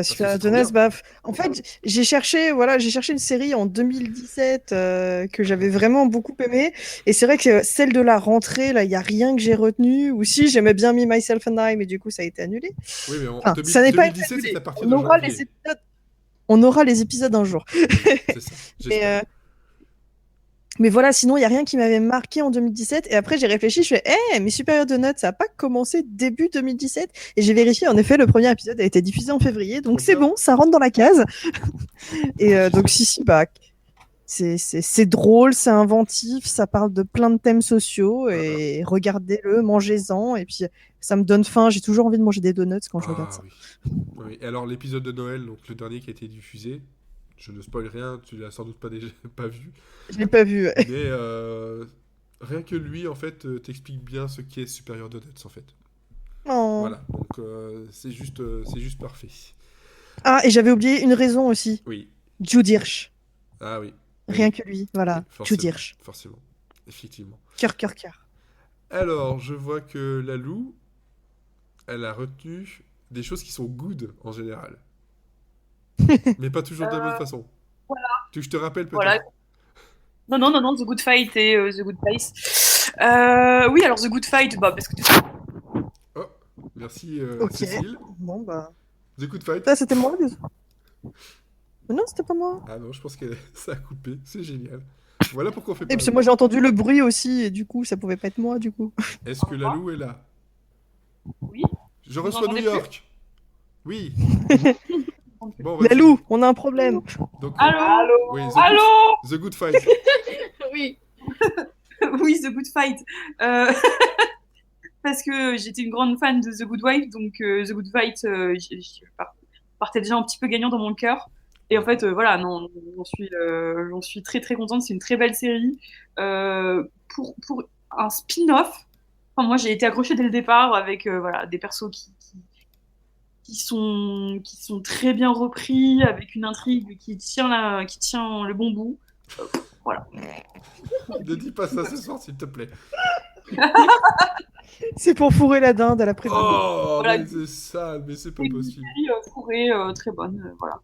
Sur c'est trop Donuts, bien. bah, en fait, j'ai cherché une série en 2017 que j'avais vraiment beaucoup aimée. Et c'est vrai que celle de la rentrée, là, il n'y a rien que j'ai retenu. Ou si, j'aimais bien Me, Myself and I, mais du coup, ça a été annulé. Oui, mais en Enfin, ça n'est pas été 2017, annulé. c'est à partir On de aura janvier. les épisodes. On aura les épisodes un jour. C'est ça, Mais, j'espère. Mais voilà, sinon, il n'y a rien qui m'avait marqué en 2017. Et après, j'ai réfléchi, je fais, mais Superior Donut, ça n'a pas commencé début 2017. Et j'ai vérifié, en effet, le premier épisode a été diffusé en février. Donc c'est bon, ça rentre dans la case. Et donc, si, bah, c'est drôle, c'est inventif, ça parle de plein de thèmes sociaux. Et regardez-le, mangez-en. Et puis, ça me donne faim. J'ai toujours envie de manger des donuts quand je regarde ça. Oui. Et alors, l'épisode de Noël, donc le dernier qui a été diffusé, je ne spoil rien, tu l'as sans doute pas vu. Je l'ai pas vu. Mais rien que lui, en fait, t'explique bien ce qu'est Superior Donuts, en fait. Oh. Voilà, donc c'est juste parfait. Ah, et j'avais oublié une raison aussi. Oui. Jude Hirsch. Ah oui. Rien que lui, voilà. Jude Hirsch. Forcément, effectivement. Cœur. Alors, je vois que Lalou, elle a retenu des choses qui sont good en général. Mais pas toujours de la bonne façon. Voilà. Tu veux que je te rappelle peut-être Voilà. Non, The Good Fight et The Good Place. Oui, alors The Good Fight, bah, parce que Oh, merci Ok. Cécile. Bon, bah. The Good Fight. Ça, c'était moi. Non, c'était pas moi. Ah non, je pense que ça a coupé. C'est génial. Voilà pourquoi on fait pas. Et parce que moi, j'ai entendu le bruit aussi, et du coup, ça pouvait pas être moi, du coup. Est-ce que Lalou est là? Oui. Je Vous reçois New m'entendez York. Oui. Bon, Lalou, on a un problème. Donc, Allô oui, Allô The Good Fight. Oui. Oui, The Good Fight. Parce que j'étais une grande fan de The Good Wife, donc The Good Fight, je partais déjà un petit peu gagnant dans mon cœur. Et en fait, voilà, non, j'en suis très très contente. C'est une très belle série. Pour un spin-off, enfin, moi j'ai été accrochée dès le départ avec voilà, des persos qui sont très bien repris, avec une intrigue qui tient le bon bout. Voilà. Ne dis pas ça ce soir, s'il te plaît. C'est pour fourrer la dinde à la prévention. Oh, Voilà. mais c'est sale, mais c'est pas possible. Une série fourrée, très bonne, voilà.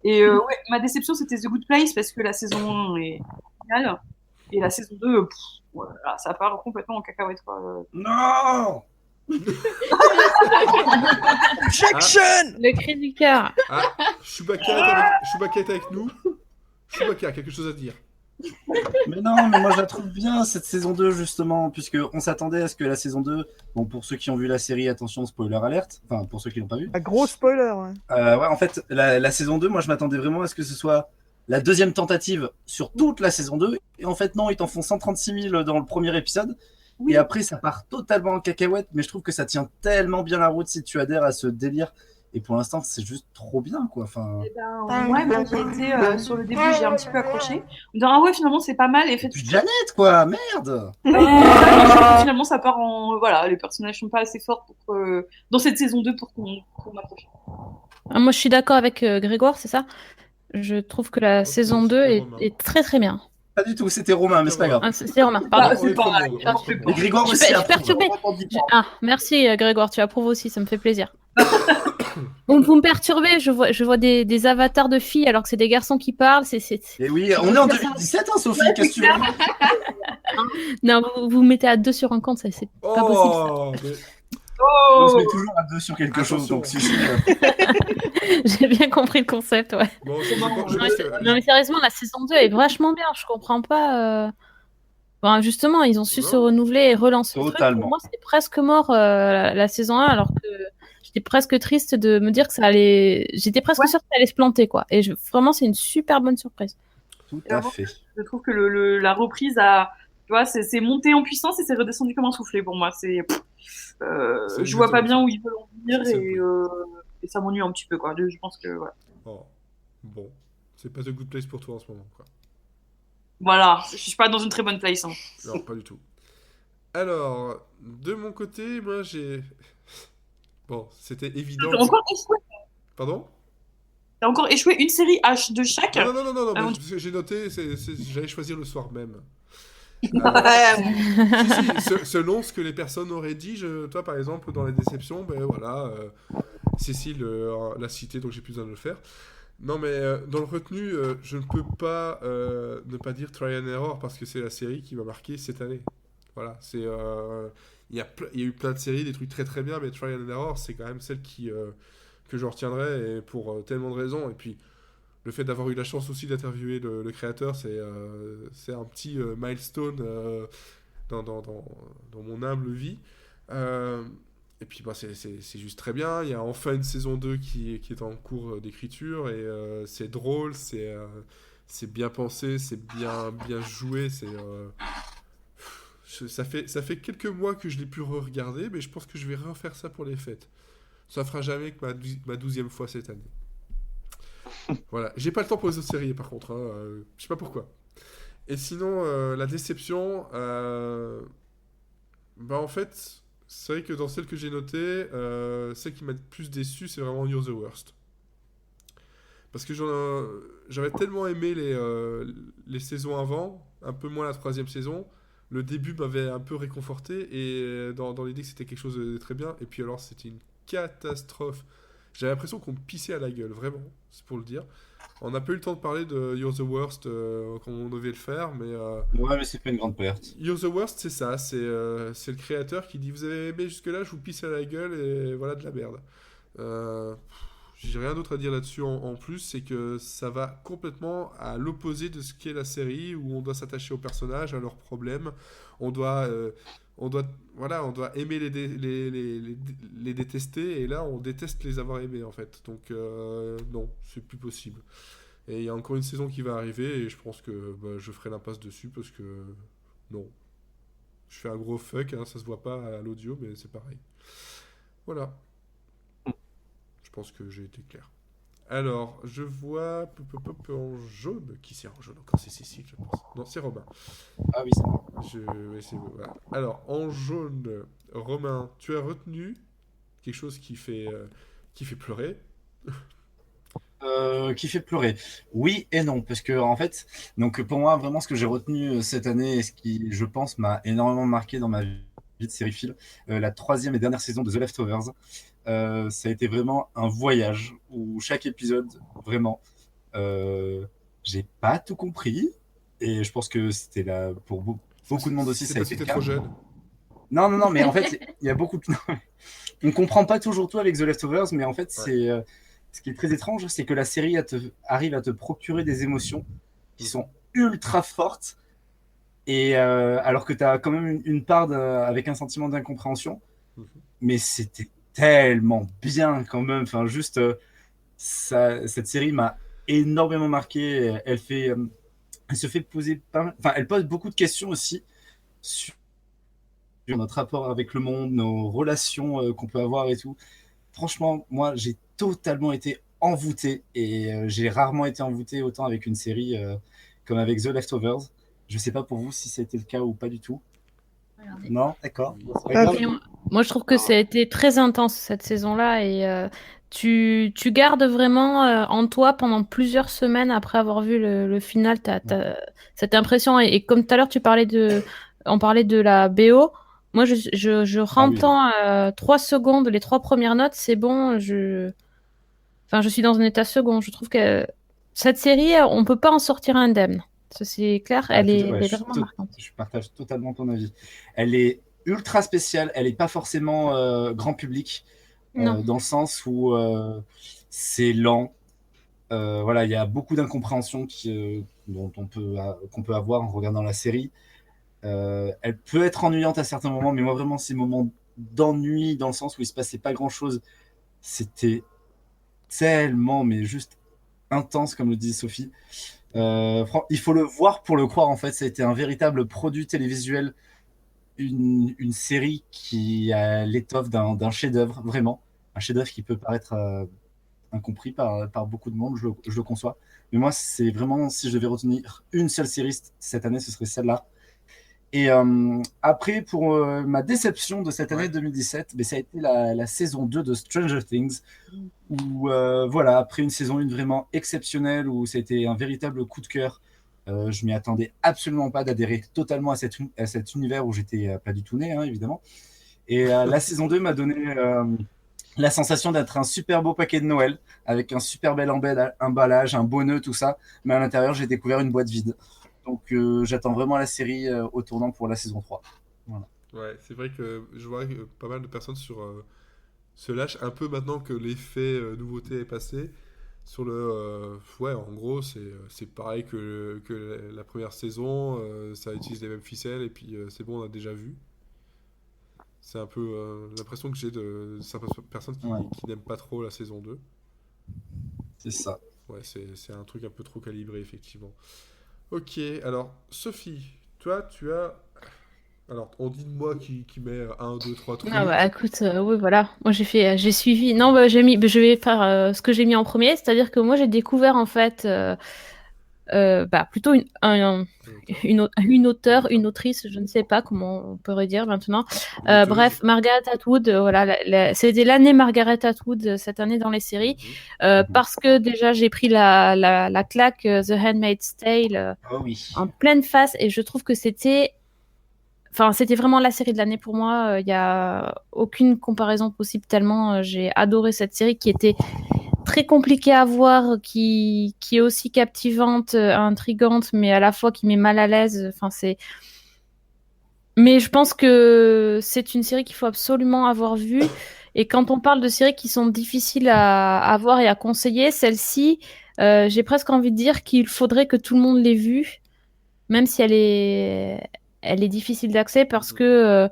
Et ouais, ma déception, c'était The Good Place, parce que la saison 1 est géniale, et la saison 2, voilà, ça part complètement en cacahuète, quoi. Non Objection. Le cri du cœur. Ah, Chewbacca est avec nous. Chewbacca a quelque chose à dire. Mais non, mais moi je la trouve bien cette saison 2 justement, puisque on s'attendait à ce que la saison 2, bon pour ceux qui ont vu la série, attention spoiler alerte, enfin pour ceux qui l'ont pas vu. Un gros spoiler. Ouais. Ouais, en fait la saison 2, moi je m'attendais vraiment à ce que ce soit la deuxième tentative sur toute la saison 2, et en fait non, ils t'en font 136 000 dans le premier épisode, Oui. et après ça part totalement en cacahuète, mais je trouve que ça tient tellement bien la route si tu adhères à ce délire. Et pour l'instant, c'est juste trop bien, quoi. Enfin... Eh ben, ouais, moi j'ai été sur le début, j'ai un petit peu accroché. Ah ouais, finalement c'est pas mal. Et fait, Puis Janet, quoi, merde. finalement ça part en voilà, les personnages sont pas assez forts pour dans cette saison 2 pour qu'on approche. Ah, moi, je suis d'accord avec Grégoire, c'est ça? Je trouve que la saison 2 est très très bien. Pas du tout, c'était Romain, mais c'est pas grave. Ah, c'est Romain, pardon. C'est pas Et Grégoire Je aussi. suis perturbée. Ah, merci Grégoire, tu approuves aussi, ça me fait plaisir. Vous me perturbez, je vois des avatars de filles alors que c'est des garçons qui parlent. Et oui, on est en 2017, hein, Sophie, qu'est-ce que tu veux? Non, vous mettez à deux sur un compte, ça c'est pas possible. Oh, mais... On se met toujours à deux sur quelque chose, donc si. J'ai bien compris le concept, ouais. Bon, Non mais sérieusement, la saison 2 est vachement bien, je comprends pas. Enfin, justement, ils ont su se renouveler et relancer le truc. Totalement. Pour moi, c'était presque mort la saison 1, alors que j'étais presque triste de me dire que ça allait. J'étais presque sûre que ça allait se planter, quoi. Et vraiment, c'est une super bonne surprise. Tout à fait. Je trouve que la reprise a, tu vois, c'est monté en puissance et c'est redescendu comme un soufflé pour moi. Je vois pas bien où ils veulent en venir et ça m'ennuie un petit peu, quoi. Je pense que voilà. Oh, bon, c'est pas The Good Place pour toi en ce moment, quoi. Voilà, je suis pas dans une très bonne place. Hein. Non, pas du tout. Alors, de mon côté, moi j'ai. Bon, c'était évident. T'as encore échoué. Pardon? T'as encore échoué une série H de chaque. Non, mais j'ai noté, j'allais choisir le soir même. Si, selon ce que les personnes auraient dit, toi par exemple, dans les déceptions, ben voilà, Cécile l'a cité, donc j'ai plus besoin de le faire. Non, mais dans le retenu, je ne peux pas ne pas dire Try and Error parce que c'est la série qui m'a marqué cette année. Voilà, il y a eu plein de séries, des trucs très très bien, mais Try and Error, c'est quand même celle que je retiendrai et pour tellement de raisons. Et puis, le fait d'avoir eu la chance aussi d'interviewer le créateur, c'est un petit milestone dans mon humble vie. Et puis bah, c'est juste très bien. Il y a enfin une saison 2 qui est en cours d'écriture et c'est drôle, c'est bien pensé, c'est bien joué. Ça fait quelques mois que je l'ai pu re-regarder, mais je pense que je vais refaire ça pour les fêtes. Ça fera jamais que ma 12e fois cette année. Voilà. J'ai pas le temps pour les autres séries par contre, hein. Je sais pas pourquoi. Et sinon, la déception, bah en fait, c'est vrai que dans celle que j'ai notée, celle qui m'a le plus déçu, c'est vraiment You're the Worst. Parce que j'avais tellement aimé les saisons avant, un peu moins la troisième saison. Le début m'avait un peu réconforté et dans l'idée que c'était quelque chose de très bien. Et puis alors, c'était une catastrophe. J'avais l'impression qu'on me pissait à la gueule, vraiment, c'est pour le dire. On n'a pas eu le temps de parler de You're the Worst comme on devait le faire, mais Ouais, mais c'est pas une grande perte. You're the Worst, c'est ça. C'est le créateur qui dit: Vous avez aimé jusque-là, je vous pisse à la gueule et voilà de la merde. Euh, j'ai rien d'autre à dire là-dessus en plus, c'est que ça va complètement à l'opposé de ce qu'est la série où on doit s'attacher aux personnages, à leurs problèmes. On doit, euh, voilà, on doit aimer les détester et là on déteste les avoir aimés en fait. Donc non, c'est plus possible. Et il y a encore une saison qui va arriver et je pense que bah, je ferai l'impasse dessus parce que non. Je fais un gros fuck, hein, ça se voit pas à l'audio, mais c'est pareil. Voilà, je pense que j'ai été clair. Alors, je vois en jaune. Qui c'est en jaune encore? C'est Cécile, je pense. Non, c'est Romain. Ah oui, c'est bon. Voilà. Alors, en jaune, Romain, tu as retenu quelque chose qui fait pleurer. Qui fait pleurer. Oui et non, parce que en fait, donc pour moi, vraiment, ce que j'ai retenu cette année et ce qui, je pense, m'a énormément marqué dans ma vie de sériephile, la troisième et dernière saison de The Leftovers, ça a été vraiment un voyage où chaque épisode, vraiment, j'ai pas tout compris et je pense que c'était là pour beaucoup de monde aussi, C'est ça a parce que été t'es le trop cas. jeune. Non, mais en fait, il y a beaucoup de... On comprend pas toujours tout avec The Leftovers, mais en fait, Ouais. c'est ce qui est très étrange, c'est que la série arrive à te procurer des émotions qui sont ultra fortes, et alors que tu as quand même une part avec un sentiment d'incompréhension, Mhm. mais c'était tellement bien quand même. Enfin, juste, cette série m'a énormément marqué. Elle se fait poser enfin, elle pose beaucoup de questions aussi sur notre rapport avec le monde, nos relations qu'on peut avoir et tout. Franchement, moi, j'ai totalement été envoûté et j'ai rarement été envoûté autant avec une série comme avec The Leftovers. Je sais pas pour vous si c'était le cas ou pas du tout. Regardez. Non, d'accord. Oui. C'est pas grave. Et moi, je trouve que ça a été très intense cette saison-là et tu gardes vraiment en toi pendant plusieurs semaines après avoir vu le final, t'as cette impression. Et comme tout à l'heure, on parlait de la BO. Moi, je Ah oui. rentends 3 secondes, les 3 premières notes, c'est bon. Enfin, je suis dans un état second. Je trouve que cette série, on peut pas en sortir indemne. Ça, c'est clair. Ah, Elle ouais, est vraiment marquante. je partage totalement ton avis. Elle est ultra spéciale. Elle est pas forcément grand public Non. dans le sens où c'est lent. Voilà, il y a beaucoup d'incompréhension qu'on peut avoir en regardant la série. Elle peut être ennuyante à certains moments, mais moi vraiment ces moments d'ennui dans le sens où il se passait pas grand chose, c'était tellement, mais juste intense comme le dit Sophie. Il faut le voir pour le croire en fait. Ça a été un véritable produit télévisuel, une série qui a l'étoffe d'un chef-d'œuvre, vraiment un chef-d'œuvre qui peut paraître incompris par beaucoup de monde, je le conçois. Mais moi, c'est vraiment, si je devais retenir une seule série cette année, ce serait celle-là. Et après, pour ma déception de cette année 2017, ça a été la saison 2 de Stranger Things, où voilà, après une saison 1 vraiment exceptionnelle, où c'était un véritable coup de cœur, je m'y attendais absolument pas d'adhérer totalement à cet univers où j'étais pas du tout né, hein, évidemment. Et la saison 2 m'a donné la sensation d'être un super beau paquet de Noël, avec un super bel emballage, un beau nœud, tout ça, mais à l'intérieur, j'ai découvert une boîte vide. Donc j'attends vraiment la série au tournant pour la saison 3. Voilà. Ouais, c'est vrai que je vois que pas mal de personnes se lâchent un peu maintenant que l'effet nouveauté est passé, Sur le, ouais, en gros, c'est pareil que la première saison. Ça utilise les mêmes ficelles et puis c'est bon, on a déjà vu. C'est un peu l'impression que j'ai de certaines personnes qui n'aiment pas trop la saison 2. C'est ça. Ouais, c'est un truc un peu trop calibré, effectivement. Ok, alors, Sophie, toi, tu as... Alors, on dit de moi qui met 1, 2, 3 trucs. Ah bah écoute, oui voilà, moi j'ai suivi. Non bah je vais faire ce que j'ai mis en premier, c'est-à-dire que moi j'ai découvert en fait plutôt une auteure, une autrice, je ne sais pas comment on pourrait dire maintenant. Bref, Margaret Atwood, voilà, c'était l'année Margaret Atwood cette année dans les séries, parce que déjà j'ai pris la claque The Handmaid's Tale en pleine face et je trouve que c'était vraiment la série de l'année pour moi. Il n'y a aucune comparaison possible tellement j'ai adoré cette série qui était très compliquée à voir, qui est aussi captivante, intrigante, mais à la fois qui met mal à l'aise. Mais je pense que c'est une série qu'il faut absolument avoir vue. Et quand on parle de séries qui sont difficiles à voir et à conseiller, celle-ci, j'ai presque envie de dire qu'il faudrait que tout le monde l'ait vue, même si elle est difficile d'accès parce que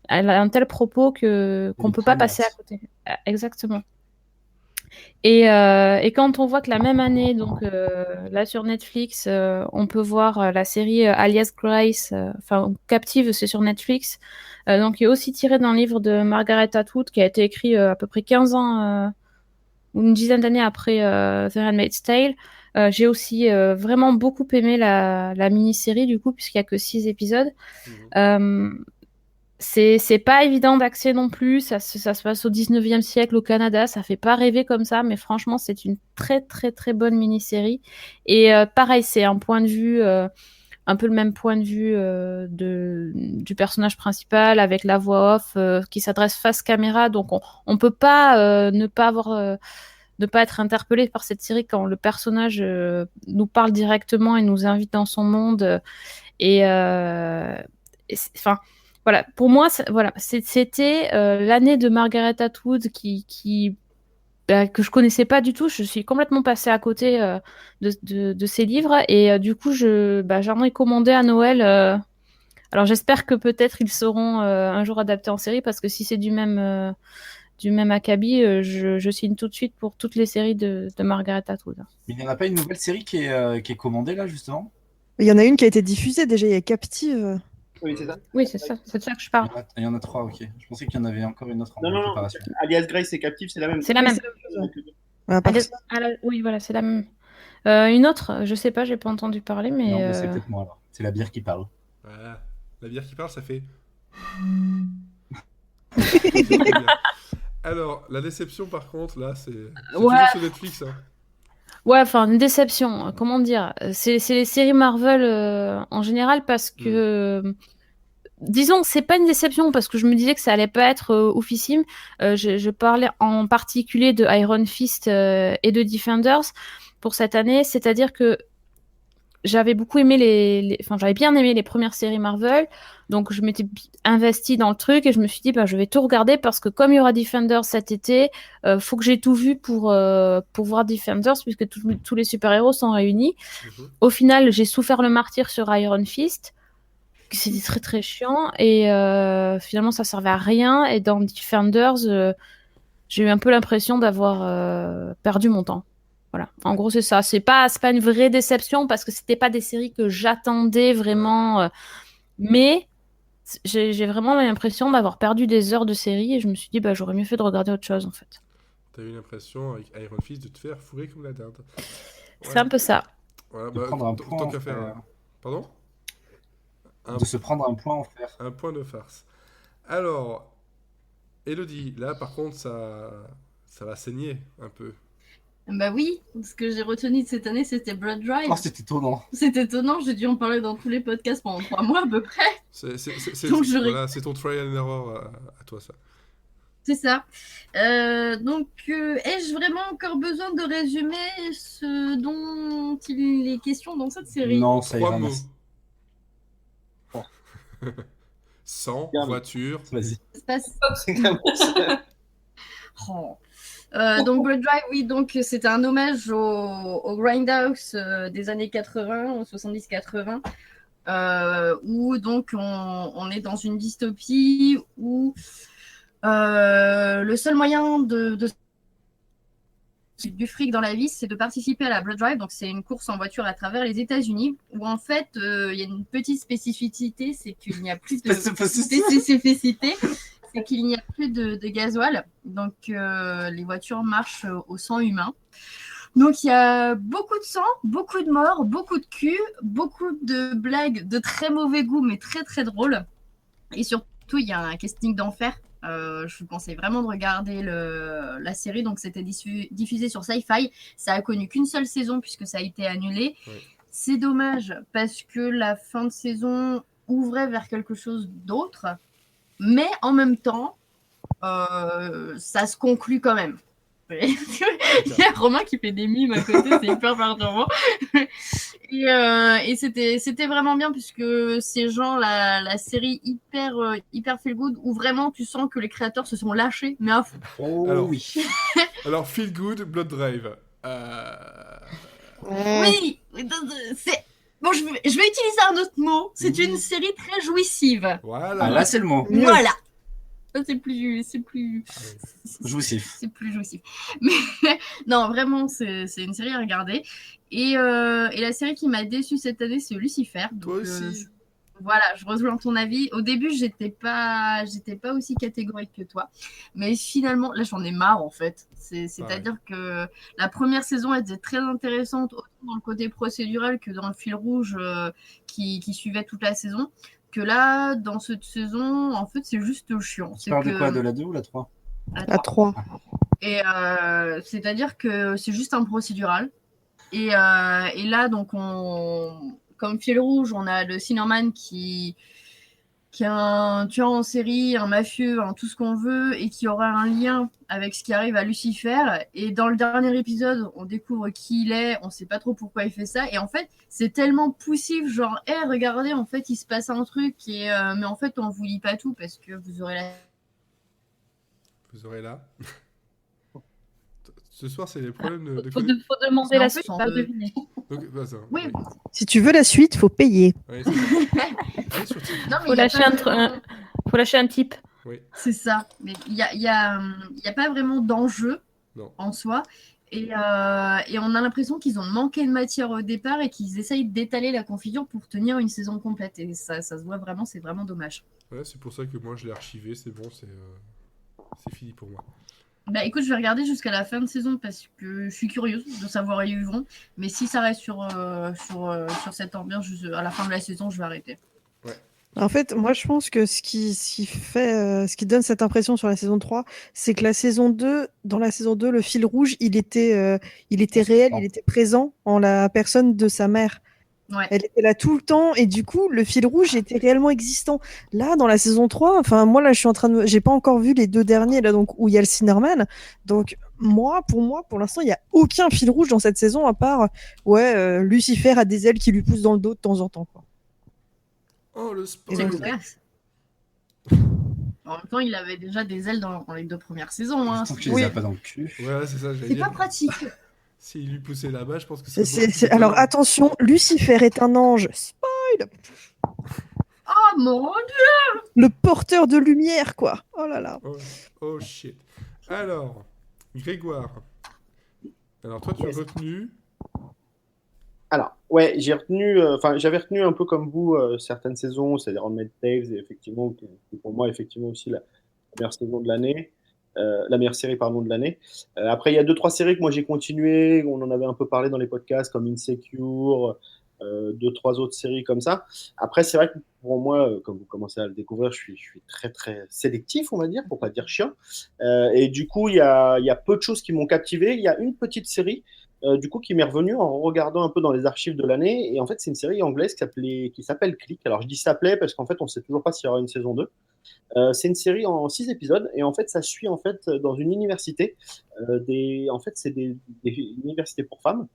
elle a un tel propos qu'on peut pas passer à côté. Exactement. Et quand on voit que la même année, donc là sur Netflix, on peut voir la série Alias Grace, Captive, c'est sur Netflix, donc qui est aussi tirée d'un livre de Margaret Atwood qui a été écrit à peu près 15 ans ou une dizaine d'années après The Handmaid's Tale. J'ai aussi vraiment beaucoup aimé la mini-série du coup, puisqu'il n'y a que 6 épisodes. C'est pas évident d'accès non plus, ça se passe au 19e siècle au Canada, ça fait pas rêver comme ça, mais franchement c'est une très très très bonne mini-série. Et pareil, c'est un point de vue, un peu le même point de vue du personnage principal avec la voix off qui s'adresse face caméra, donc on peut pas ne pas être interpellé par cette série quand le personnage nous parle directement et nous invite dans son monde. Voilà, pour moi, c'était l'année de Margaret Atwood que je connaissais pas du tout. Je suis complètement passée à côté de ses livres et du coup, j'en ai commandé à Noël. Alors j'espère que peut-être ils seront un jour adaptés en série parce que si c'est du même acabit, je signe tout de suite pour toutes les séries de Margaret Atwood. Il n'y en a pas une nouvelle série qui est commandée là justement? Il y en a une qui a été diffusée déjà, il y a Captive. Oui, c'est ça. Oui, c'est ça. C'est de ça que je parle. Il y en a 3, ok. Je pensais qu'il y en avait encore une autre en préparation. Alias Grace et Captive, c'est la même. C'est la même. Oui, voilà, c'est la même. Une autre, je sais pas, j'ai pas entendu parler, mais. Non, mais c'est peut-être moi alors. C'est la bière qui parle. Voilà. La bière qui parle, ça fait. Alors, la déception, par contre, là, c'est toujours sur Netflix. Hein. Ouais, une déception. Comment dire? C'est les séries Marvel en général parce que. Disons, c'est pas une déception parce que je me disais que ça allait pas être oufissime. Je parlais en particulier de Iron Fist et de Defenders pour cette année, c'est-à-dire que j'avais beaucoup aimé j'avais bien aimé les premières séries Marvel, donc je m'étais investie dans le truc et je me suis dit je vais tout regarder parce que comme il y aura Defenders cet été, faut que j'ai tout vu pour voir Defenders puisque tous les super-héros sont réunis. Au final, j'ai souffert le martyre sur Iron Fist. C'était très très chiant et finalement ça servait à rien et dans Defenders j'ai eu un peu l'impression d'avoir perdu mon temps. Voilà, en gros c'est ça. C'est pas une vraie déception parce que c'était pas des séries que j'attendais vraiment, mais j'ai vraiment l'impression d'avoir perdu des heures de série et je me suis dit j'aurais mieux fait de regarder autre chose en fait. T'as eu l'impression avec Iron Fist de te faire fourrer comme la dinde. C'est un peu ça. Voilà, prendre un point tant qu'à faire. Pardon? De se prendre un point en fer. Un point de farce. Alors, Elodie, là par contre ça va saigner un peu. Bah oui, ce que j'ai retenu de cette année, c'était Blood Drive. Oh, c'est étonnant. C'est étonnant, j'ai dû en parler dans tous les podcasts pendant 3 mois à peu près. C'est ton trial and error à toi, ça. C'est ça. Donc, ai-je vraiment encore besoin de résumer ce dont il est question dans cette série? Non, ça ira. Sans voiture. Vas-y. Ça se passe. Oh. Donc Blood Drive, oui, donc c'était un hommage au Grindhouse des années 80, 70-80, où donc on est dans une dystopie où le seul moyen du fric dans la vie, c'est de participer à la Blood Drive. Donc, c'est une course en voiture à travers les États-Unis où, en fait, il y a une petite spécificité, c'est qu'il n'y a plus de spécificité, c'est qu'il n'y a plus de gasoil. Donc, les voitures marchent au sang humain. Donc, il y a beaucoup de sang, beaucoup de morts, beaucoup de cul, beaucoup de blagues de très mauvais goût, mais très, très drôles. Et surtout, il y a un casting d'enfer. Je vous conseille vraiment de regarder la série. Donc, c'était diffusé sur Sci-Fi. Ça a connu qu'une seule saison puisque ça a été annulé. Ouais. C'est dommage parce que la fin de saison ouvrait vers quelque chose d'autre. Mais en même temps, ça se conclut quand même. Il y a Romain qui fait des mimes à côté, c'est hyper perturbant. Et c'était vraiment bien puisque c'est genre la série hyper feel good où vraiment tu sens que les créateurs se sont lâchés, mais à fond. Oh alors, oui. Alors feel good, Blood Drive. Oui, c'est bon. Je vais utiliser un autre mot. C'est une série très jouissive. Voilà. Ah, là c'est le mot. Voilà. C'est plus jouissif. C'est plus jouissif. Mais non, vraiment, c'est une série à regarder. Et la série qui m'a déçue cette année, c'est Lucifer. Donc, toi aussi. Voilà, je rejoins ton avis. Au début, j'étais pas aussi catégorique que toi. Mais finalement, là, j'en ai marre, en fait. C'est-à-dire que la première saison était très intéressante, autant dans le côté procédural que dans le fil rouge qui suivait toute la saison. Que là, dans cette saison, en fait, c'est juste chiant. Tu parles de quoi? De la 2 ou la 3? La 3. Et c'est-à-dire que c'est juste un procédural. Et là, donc, comme fil rouge, on a le Cinnamon qui est un tueur en série, un mafieux, tout ce qu'on veut, et qui aura un lien avec ce qui arrive à Lucifer. Et dans le dernier épisode, on découvre qui il est, on sait pas trop pourquoi il fait ça. Et en fait, c'est tellement poussif, genre, regardez, en fait, il se passe un truc, mais en fait, on vous dit pas tout parce que vous aurez là. Ce soir, c'est les problèmes de... Faut demander la suite, pas deviner. Donc, ça, oui. Si tu veux la suite, faut payer. Ouais, faut lâcher un type. Oui. C'est ça. Mais il y a pas vraiment d'enjeu en soi. Et on a l'impression qu'ils ont manqué de matière au départ et qu'ils essayent d'étaler la confiture pour tenir une saison complète. Et ça se voit vraiment, c'est vraiment dommage. Ouais, c'est pour ça que moi, je l'ai archivé. C'est bon, c'est fini pour moi. Bah écoute, je vais regarder jusqu'à la fin de saison parce que je suis curieuse de savoir où ils vont. Mais si ça reste sur cette ambiance, à la fin de la saison, je vais arrêter. Ouais. En fait, moi, je pense que ce qui donne cette impression sur la saison 3, c'est que dans la saison 2, le fil rouge, il était réel, il était présent en la personne de sa mère. Ouais. Elle était là tout le temps et du coup, le fil rouge était réellement existant. Là, dans la saison 3, enfin, moi, là, je suis en train de... J'ai pas encore vu les 2 derniers, là, donc, où il y a le Cinnamon. Donc, pour l'instant, il n'y a aucun fil rouge dans cette saison, à part, Lucifer a des ailes qui lui poussent dans le dos de temps en temps, quoi. Oh, le spoil. C'est cocasse. En même temps, il avait déjà des ailes dans les 2 premières saisons. Hein. Tant que tu les as pas dans le cul. Ouais, c'est ça, c'est pas pratique. S'il lui poussait là-bas, je pense que c'est... Alors, attention, Lucifer est un ange. Spoil. Oh mon Dieu. Le porteur de lumière, quoi. Oh là là. Oh shit. Alors, Grégoire. Alors, toi, tu as retenu... Alors, ouais, j'avais retenu un peu comme vous certaines saisons, c'est-à-dire en Mad Taves, et effectivement, pour moi, effectivement aussi la meilleure saison de l'année. La meilleure série de l'année. Après, il y a 2-3 séries que moi j'ai continué, on en avait un peu parlé dans les podcasts comme Insecure, 2-3 autres séries comme ça. Après, c'est vrai que pour moi, comme vous commencez à le découvrir, je suis très très sélectif, on va dire, pour pas dire chiant. Et du coup, il y a peu de choses qui m'ont captivé. Il y a une petite série du coup qui m'est revenue en regardant un peu dans les archives de l'année. Et en fait, c'est une série anglaise qui s'appelle Click. Alors, je dis s'appelait parce qu'en fait, on sait toujours pas s'il y aura une saison 2. C'est une série en 6 épisodes et en fait ça suit en fait dans une université c'est des universités pour femmes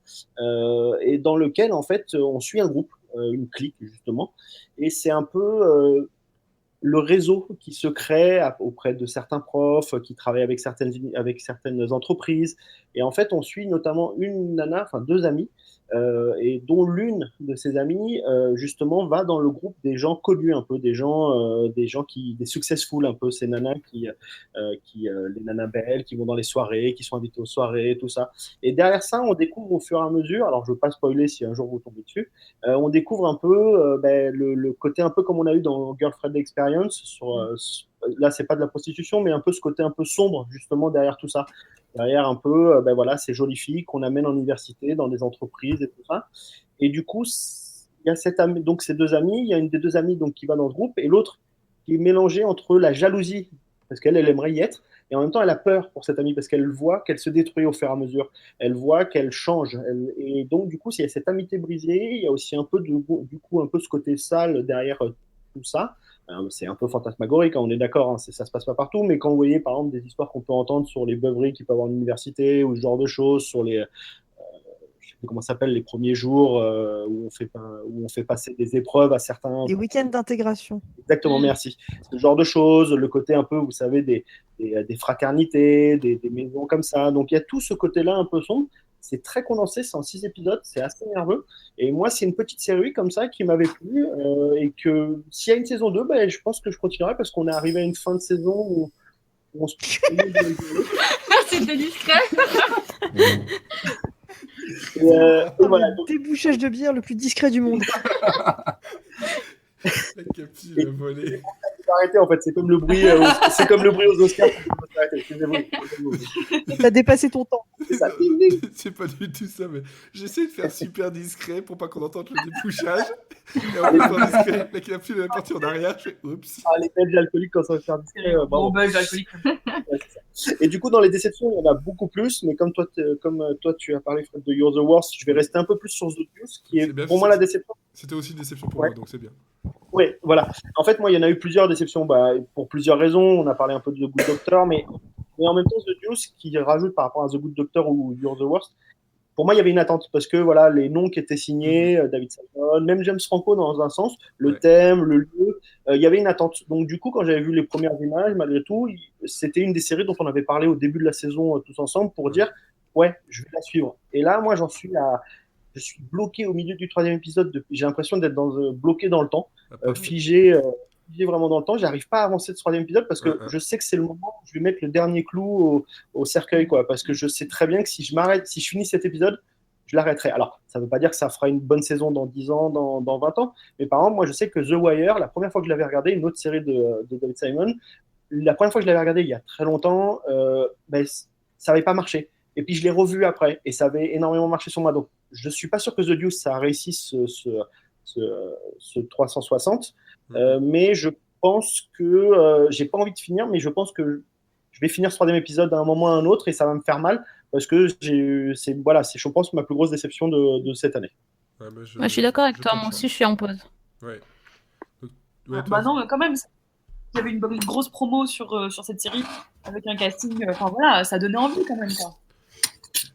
et dans lequel en fait on suit un groupe, une clique justement, et c'est un peu le réseau qui se crée auprès de certains profs qui travaillent avec certaines entreprises. Et en fait, on suit notamment une nana, enfin 2 amies, et dont l'une de ses amies, justement, va dans le groupe des gens connus un peu, des gens des successful un peu, ces nanas les nanas belles, qui vont dans les soirées, qui sont invitées aux soirées, tout ça. Et derrière ça, on découvre au fur et à mesure, alors je veux pas spoiler si un jour vous tombez dessus, on découvre un peu le côté un peu comme on a eu dans Girlfriend Experience, là c'est pas de la prostitution, mais un peu ce côté un peu sombre justement derrière tout ça. Derrière un peu, voilà, ces jolies filles qu'on amène en université, dans des entreprises et tout ça. Et du coup, il y a donc ces 2 amies, il y a une des 2 amies donc, qui va dans ce groupe, et l'autre qui est mélangée entre la jalousie, parce qu'elle aimerait y être, et en même temps elle a peur pour cette amie, parce qu'elle voit qu'elle se détruit au fur et à mesure, elle voit qu'elle change, et donc du coup, il y a cette amitié brisée, il y a aussi un peu du coup un peu ce côté sale derrière tout ça. C'est un peu fantasmagorique, on est d'accord, hein, ça se passe pas partout, mais quand vous voyez par exemple des histoires qu'on peut entendre sur les beuveries qu'il peut y avoir en université, ou ce genre de choses, sur les, je sais plus comment ça s'appelle, les premiers jours où on fait passer des épreuves à certains... Les week-ends d'intégration. Exactement, merci. Ce genre de choses, le côté un peu, vous savez, des fraternités, des maisons comme ça. Donc il y a tout ce côté-là un peu sombre. C'est très condensé, c'est en 6 épisodes, c'est assez nerveux. Et moi, c'est une petite série comme ça qui m'avait plu. Et que s'il y a une saison 2, je pense que je continuerai parce qu'on est arrivé à une fin de saison où on se... C'était discret. Voilà, Le débouchage de bière le plus discret du monde. La capsule a volé. Arrêtez, en fait, c'est comme le bruit, aux Oscars. T'as dépassé ton temps. C'est pas du tout ça, mais j'essaie de faire super discret pour pas qu'on entende le débouchage. Et en fait, discret, la capsule est partie en arrière. Je fais oups. Ah, les belges alcooliques quand ça va faire discret. Bon, belge alcoolique. Et du coup, dans les déceptions, il y en a beaucoup plus. Mais comme toi, tu as parlé, Fred, de You're the Worst, je vais rester un peu plus sur The Deuce, qui est bien, pour moi la déception. C'était aussi une déception pour moi, donc c'est bien. Oui, voilà. En fait, moi, il y en a eu plusieurs déceptions pour plusieurs raisons. On a parlé un peu de The Good Doctor, mais en même temps, The Deuce, qui rajoute par rapport à The Good Doctor ou You're the Worst, pour moi, il y avait une attente parce que voilà, les noms qui étaient signés, David Simon, même James Franco dans un sens, le thème, le lieu, il y avait une attente. Donc du coup, quand j'avais vu les premières images, malgré tout, c'était une des séries dont on avait parlé au début de la saison tous ensemble pour dire ouais, je vais la suivre. Et là, moi, je suis bloqué au milieu du 3e épisode. J'ai l'impression d'être bloqué dans le temps, figé vraiment dans le temps. J'arrive pas à avancer de ce 3e épisode parce que je sais que c'est le moment où je vais mettre le dernier clou au cercueil, quoi. Parce que je sais très bien que si je finis cet épisode, je l'arrêterai. Alors, ça veut pas dire que ça fera une bonne saison dans 10 ans, dans 20 ans. Mais par exemple, moi, je sais que The Wire, la première fois que je l'avais regardé, une autre série de David Simon, la première fois que je l'avais regardé il y a très longtemps, ça avait pas marché. Et puis je l'ai revu après et ça avait énormément marché sur moi. Donc je suis pas sûr que The Deuce ça réussisse ce 360, mais je pense que j'ai pas envie de finir, mais je pense que je vais finir ce 3e épisode à un moment ou à un autre et ça va me faire mal parce que c'est je pense ma plus grosse déception de cette année. Ouais, je suis d'accord avec toi, moi aussi je suis en pause. Ouais. Non, mais quand même, il y avait une grosse promo sur cette série avec un casting, enfin voilà, ça donnait envie quand même, quoi.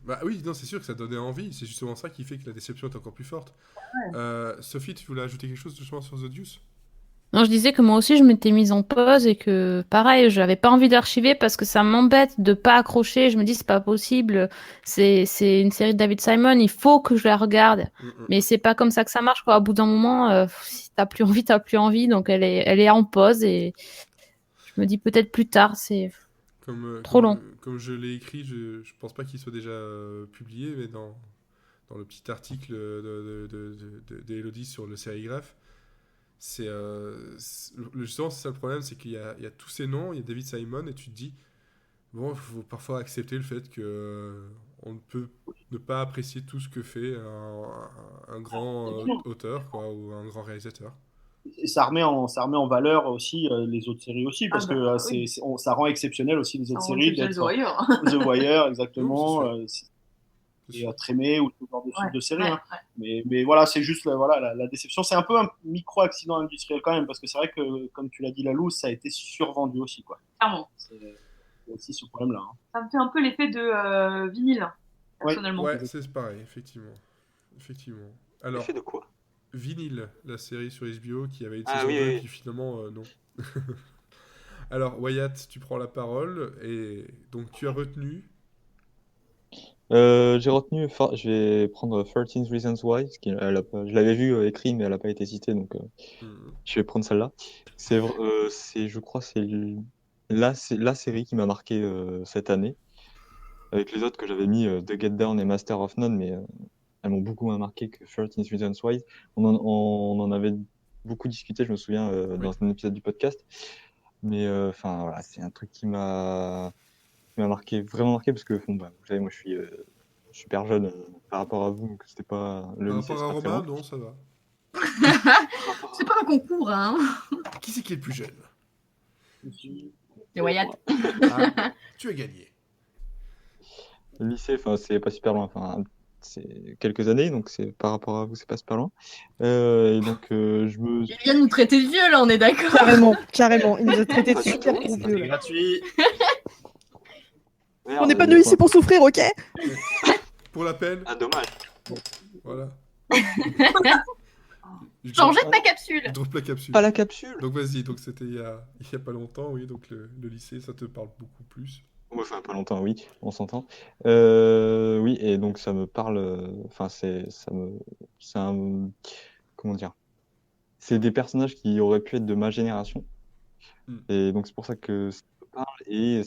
Bah oui, non, c'est sûr que ça donnait envie. C'est justement ça qui fait que la déception est encore plus forte. Ouais. Sophie, tu voulais ajouter quelque chose justement sur The Deuce ? Non, je disais que moi aussi je m'étais mise en pause et que pareil, j'avais pas envie d'archiver parce que ça m'embête de pas accrocher. Je me dis c'est pas possible. C'est une série de David Simon, il faut que je la regarde. Mais c'est pas comme ça que ça marche, quoi. Au bout d'un moment, si t'as plus envie, t'as plus envie. Donc elle est en pause et je me dis peut-être plus tard. C'est trop long. Comme je l'ai écrit, je pense pas qu'il soit déjà publié, mais dans le petit article d'Élodie sur le sérigraphe, justement c'est ça le problème, c'est qu'il y a tous ces noms, il y a David Simon et tu te dis bon, il faut parfois accepter le fait que on ne peut ne pas apprécier tout ce que fait un grand auteur, quoi, ou un grand réalisateur. Et ça remet en valeur aussi les autres séries aussi, parce que ça rend exceptionnel aussi les autres séries. The Wire. The Wire, exactement. Et Trémé ou tout genre de séries. Hein. Mais voilà, c'est juste la déception. C'est un peu un micro-accident industriel quand même, parce que c'est vrai que, comme tu l'as dit, Lalou, ça a été survendu aussi, quoi. Clairement. C'est aussi ce problème-là. Hein. Ça me fait un peu l'effet de vinyle, personnellement. Ouais, c'est pareil, effectivement. Alors, l'effet de quoi ? Vinyl, la série sur HBO qui avait une saison 2 qui finalement non. Alors, Wyatt, tu prends la parole, et donc tu as retenu... J'ai retenu, je vais prendre 13 Reasons Why, parce je l'avais vu écrit, mais elle n'a pas été citée, donc je vais prendre celle-là. Je crois, c'est la série qui m'a marqué cette année, avec les autres que j'avais mis, The Get Down et Master of None, mais elles m'ont beaucoup moins marqué que 13 Reasons Why. On en avait beaucoup discuté, je me souviens, dans un épisode du podcast, mais enfin voilà, c'est un truc qui m'a marqué, vraiment marqué, parce que bon, vous savez, moi je suis super jeune par rapport à vous, donc c'était pas le Par lycée. rapport à c'est pas très Romain, loin. non, ça va. C'est pas un concours, hein. Qui c'est qui est le plus jeune? C'est Wyatt. Ah, tu as gagné. Le lycée, enfin, c'est pas super loin, enfin, c'est quelques années, donc c'est par rapport à vous, c'est pas super loin. Et donc Il vient de nous traiter de vieux, là, on est d'accord. Carrément. Il nous a traité de super gros C'est vieux. là. gratuit. On n'est pas venus ici pour souffrir, ok? Pour la peine. Ah, dommage. Voilà. J'en jette ma capsule. Je drop la capsule. Pas la capsule. Donc vas-y, donc c'était il y a pas longtemps, oui, donc le lycée, ça te parle beaucoup plus. Ouais, enfin, pas longtemps, oui, on s'entend. Oui, et donc ça me parle, enfin, comment dire? C'est des personnages qui auraient pu être de ma génération. Et donc c'est pour ça que ça me parle. Et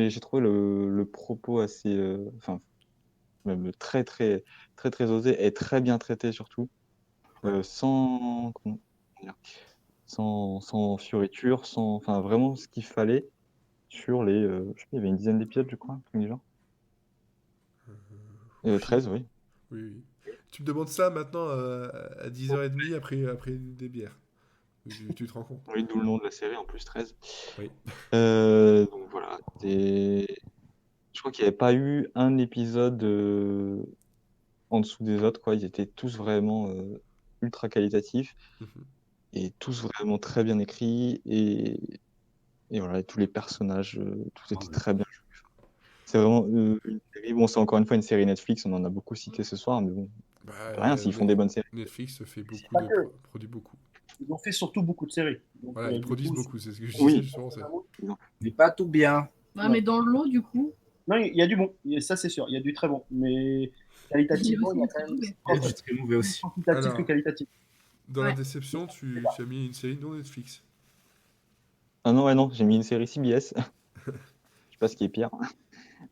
j'ai trouvé le propos assez, enfin, même très, très, très, très osé et très bien traité surtout. Sans, comment dire, sans fioriture, enfin, vraiment ce qu'il fallait sur les, je sais pas, il y avait une dizaine d'épisodes, je crois, un truc du genre. 13, oui. Oui. Tu me demandes ça maintenant à 10h30 après des bières. Tu te rends compte? Oui, d'où le nom de la série, en plus 13. Oui. Donc voilà, je crois qu'il n'y avait pas eu un épisode en dessous des autres, quoi. Ils étaient tous vraiment ultra qualitatifs et tous vraiment très bien écrits, et voilà, et tous les personnages, tout était très bien joué. C'est vraiment une série. Bon, c'est encore une fois une série Netflix, on en a beaucoup cité ce soir, mais bon, rien s'ils font des bonnes séries. Netflix fait beaucoup Pas que. produit beaucoup. Ils ont fait surtout beaucoup de séries. Donc, Voilà, ils du produisent coup, beaucoup, c'est ce que je Oui. disais justement. Mais pas tout bien. Ouais, mais dans l'eau, du coup. Non, il y a du bon, ça c'est sûr, il y a du très bon, mais qualitativement, il y a quand même Il y a du très mauvais aussi. quantitatif Alors, que qualitatif. Dans la Ouais. déception, tu as mis une série non Netflix. Ah non, ouais, non, j'ai mis une série CBS. Je sais pas ce qui est pire.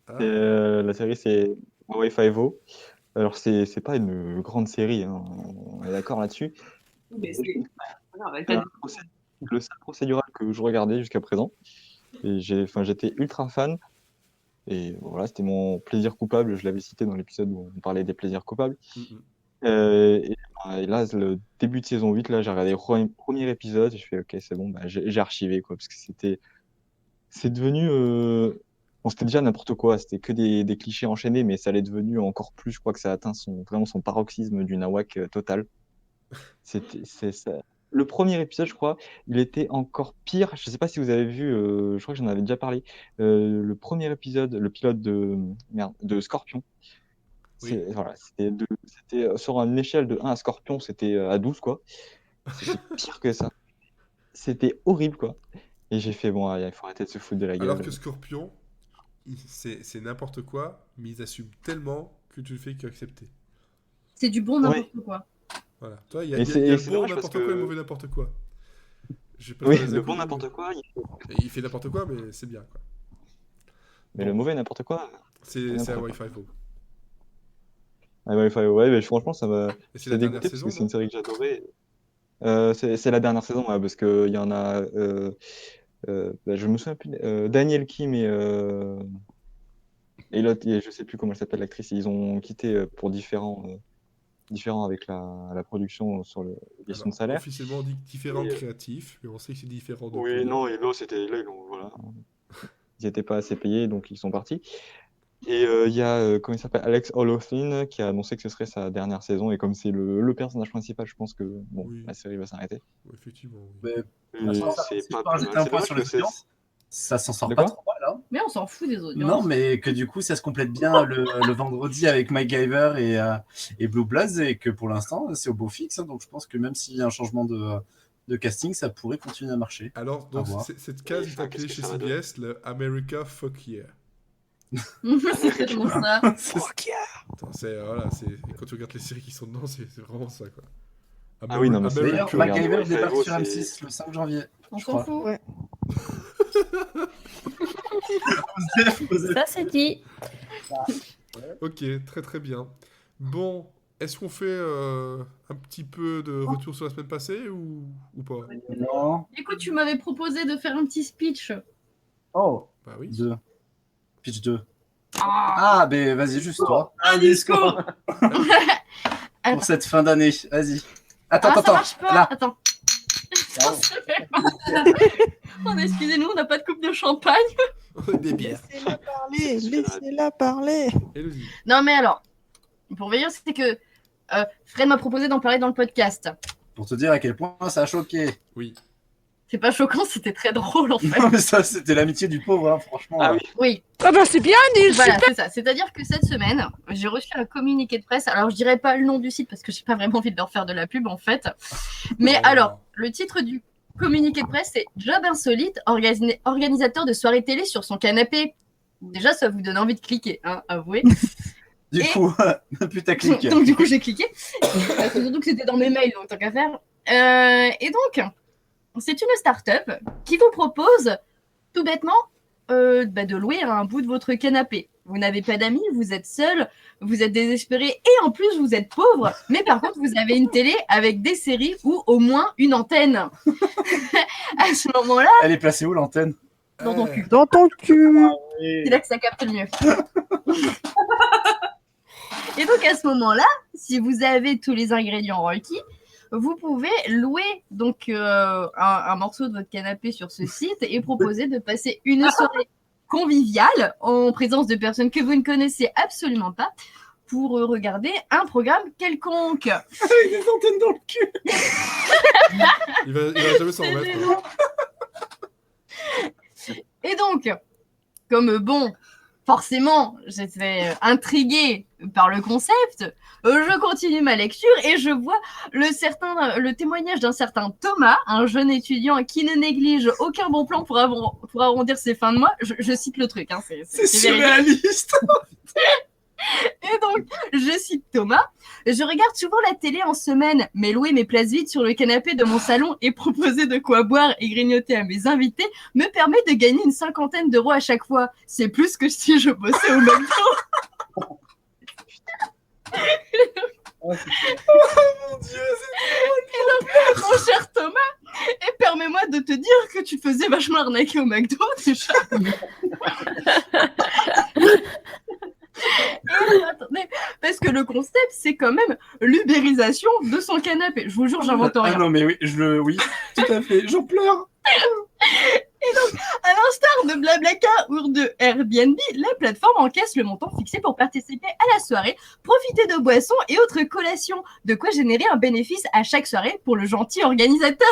Ah. La série, c'est Hawaii Five-O. Alors, c'est pas une grande série, hein, on est d'accord là-dessus. Mais c'est. Non, mais C'est le seul procédural que je regardais jusqu'à présent. Et j'étais ultra fan. Et voilà, c'était mon plaisir coupable. Je l'avais cité dans l'épisode où on parlait des plaisirs coupables. Et là, le début de saison 8, là, j'ai regardé le premier épisode. Et je fais, ok, c'est bon, bah, j'ai archivé, quoi. Parce que c'est devenu. Bon, c'était déjà n'importe quoi. C'était que des clichés enchaînés, mais ça l'est devenu encore plus. Je crois que ça a atteint vraiment son paroxysme du nawak total. C'est ça. Le premier épisode, je crois, il était encore pire. Je sais pas si vous avez vu, je crois que j'en avais déjà parlé. Le premier épisode, le pilote de Scorpion. Oui. Voilà, c'était sur une échelle de 1 à Scorpion, c'était à 12, quoi. C'était pire que ça. C'était horrible, quoi. Et j'ai fait, bon, il faut arrêter de se foutre de la gueule. Alors que Scorpion, c'est n'importe quoi, mais ils assument tellement que tu ne fais qu'accepter. C'est du bon n'importe quoi. Voilà. Toi, il y a Et le c'est bon dommage n'importe parce quoi et le que- mauvais n'importe quoi. J'ai pas Oui, fait les le accords, bon mais- n'importe quoi, Et il fait n'importe quoi, mais c'est bien, quoi. mais Bon. le mauvais n'importe quoi. C'est n'importe Hawaii quoi. Five-O. Ah ouais, mais franchement, ça m'a Et c'est la dernière dégoûté parce saison, que c'est non une série que j'adorais. C'est la dernière saison, ouais, parce qu'il y en a. Je me souviens plus. Daniel Kim et l'autre, et je sais plus comment elle s'appelle, l'actrice, ils ont quitté pour différents avec la production sur les questions Alors, de salaire. officiellement, on dit différents créatifs, mais on sait que c'est différent de Oui, payés. non, et là, voilà. Ils n'étaient pas assez payés, donc ils sont partis. Et il y a, comment il s'appelle, Alex Holofin, qui a annoncé que ce serait sa dernière saison. Et comme c'est le personnage principal, je pense que bon, Oui. la série va s'arrêter. Effectivement. oui. Mais, Et si c'est je pas peux plus rajouter mal. un C'est point dommage sur que les audiences, ça s'en sort De pas quoi trop mal, hein. Mais on s'en fout des audiences. Non, mais que du coup, ça se complète bien le vendredi avec MacGyver et Blue Bloods, et que pour l'instant, c'est au beau fixe, hein. Donc je pense que même s'il y a un changement de casting, ça pourrait continuer à marcher. Alors, donc, cette case est appelée chez CBS le America Fuck Yeah. C'est tellement ça. Fuck yeah. Attends, voilà, quand tu regardes les séries qui sont dedans, c'est vraiment ça, quoi. Ah oui, non, mais d'ailleurs, MacGyver débarque sur M6 le 5 janvier. On s'en fout. Ouais. Ça, c'est dit. Ok, très très bien. Bon, est-ce qu'on fait un petit peu de retour sur la semaine passée ou pas? Non. Écoute, tu m'avais proposé de faire un petit speech. Oh. Bah oui. 2. Pitch 2. Ah, ben vas-y, juste toi. Un disco. Pour cette fin d'année, vas-y. Attends. Ça marche pas. Là. Attends. Oh, excusez-nous, on n'a pas de coupe de champagne. Des bières. Laissez-la parler. Non, mais alors, pour veiller, c'était que Fred m'a proposé d'en parler dans le podcast. Pour te dire à quel point ça a choqué. Oui. C'est pas choquant, c'était très drôle en fait. Non, mais ça, c'était l'amitié du pauvre, hein, franchement. Ah oui. Ah bah c'est bien, Nils. Voilà, c'est ça. C'est-à-dire que cette semaine, j'ai reçu un communiqué de presse. Alors, je dirais pas le nom du site parce que j'ai pas vraiment envie de leur faire de la pub en fait. Mais alors, le titre du communiqué de presse, c'est Job insolite, organisateur de soirée télé sur son canapé. Déjà, ça vous donne envie de cliquer, hein, avouez. Du coup, putaclic. Donc, du coup, j'ai cliqué. Surtout que c'était dans mes mails, donc tant qu'à faire. Et donc, c'est une start-up qui vous propose, tout bêtement, de louer un bout de votre canapé. Vous n'avez pas d'amis, vous êtes seul, vous êtes désespéré et en plus, vous êtes pauvre. Mais par contre, vous avez une télé avec des séries ou au moins une antenne. À ce moment-là... Elle est placée où, l'antenne? Dans ton cul. Dans ton cul. C'est là que ça capte le mieux. Et donc, à ce moment-là, si vous avez tous les ingrédients requis, vous pouvez louer donc un morceau de votre canapé sur ce site et proposer de passer une soirée conviviale en présence de personnes que vous ne connaissez absolument pas pour regarder un programme quelconque. Avec des antennes dans le cul. il va jamais s'en remettre. Et donc, comme forcément, j'étais intriguée par le concept. Je continue ma lecture et je vois le témoignage d'un certain Thomas, un jeune étudiant qui ne néglige aucun bon plan pour arrondir ses fins de mois. Je cite le truc. Hein, c'est surréaliste. Et donc, je cite Thomas. Je regarde souvent la télé en semaine, mais louer mes places vides sur le canapé de mon salon et proposer de quoi boire et grignoter à mes invités me permet de gagner une 50aine d'euros à chaque fois. C'est plus que si je bossais au McDo. Oh mon Dieu, c'est mon cher Thomas, et permets-moi de te dire que tu te faisais vachement arnaquer au McDo déjà. Attendez, parce que le concept, c'est quand même l'ubérisation de son canapé. Je vous jure, j'invente rien. Ah non, mais oui, oui, tout à fait, j'en pleure. Et donc, à l'instar de Blablacar ou de Airbnb, la plateforme encaisse le montant fixé pour participer à la soirée, profiter de boissons et autres collations, de quoi générer un bénéfice à chaque soirée pour le gentil organisateur.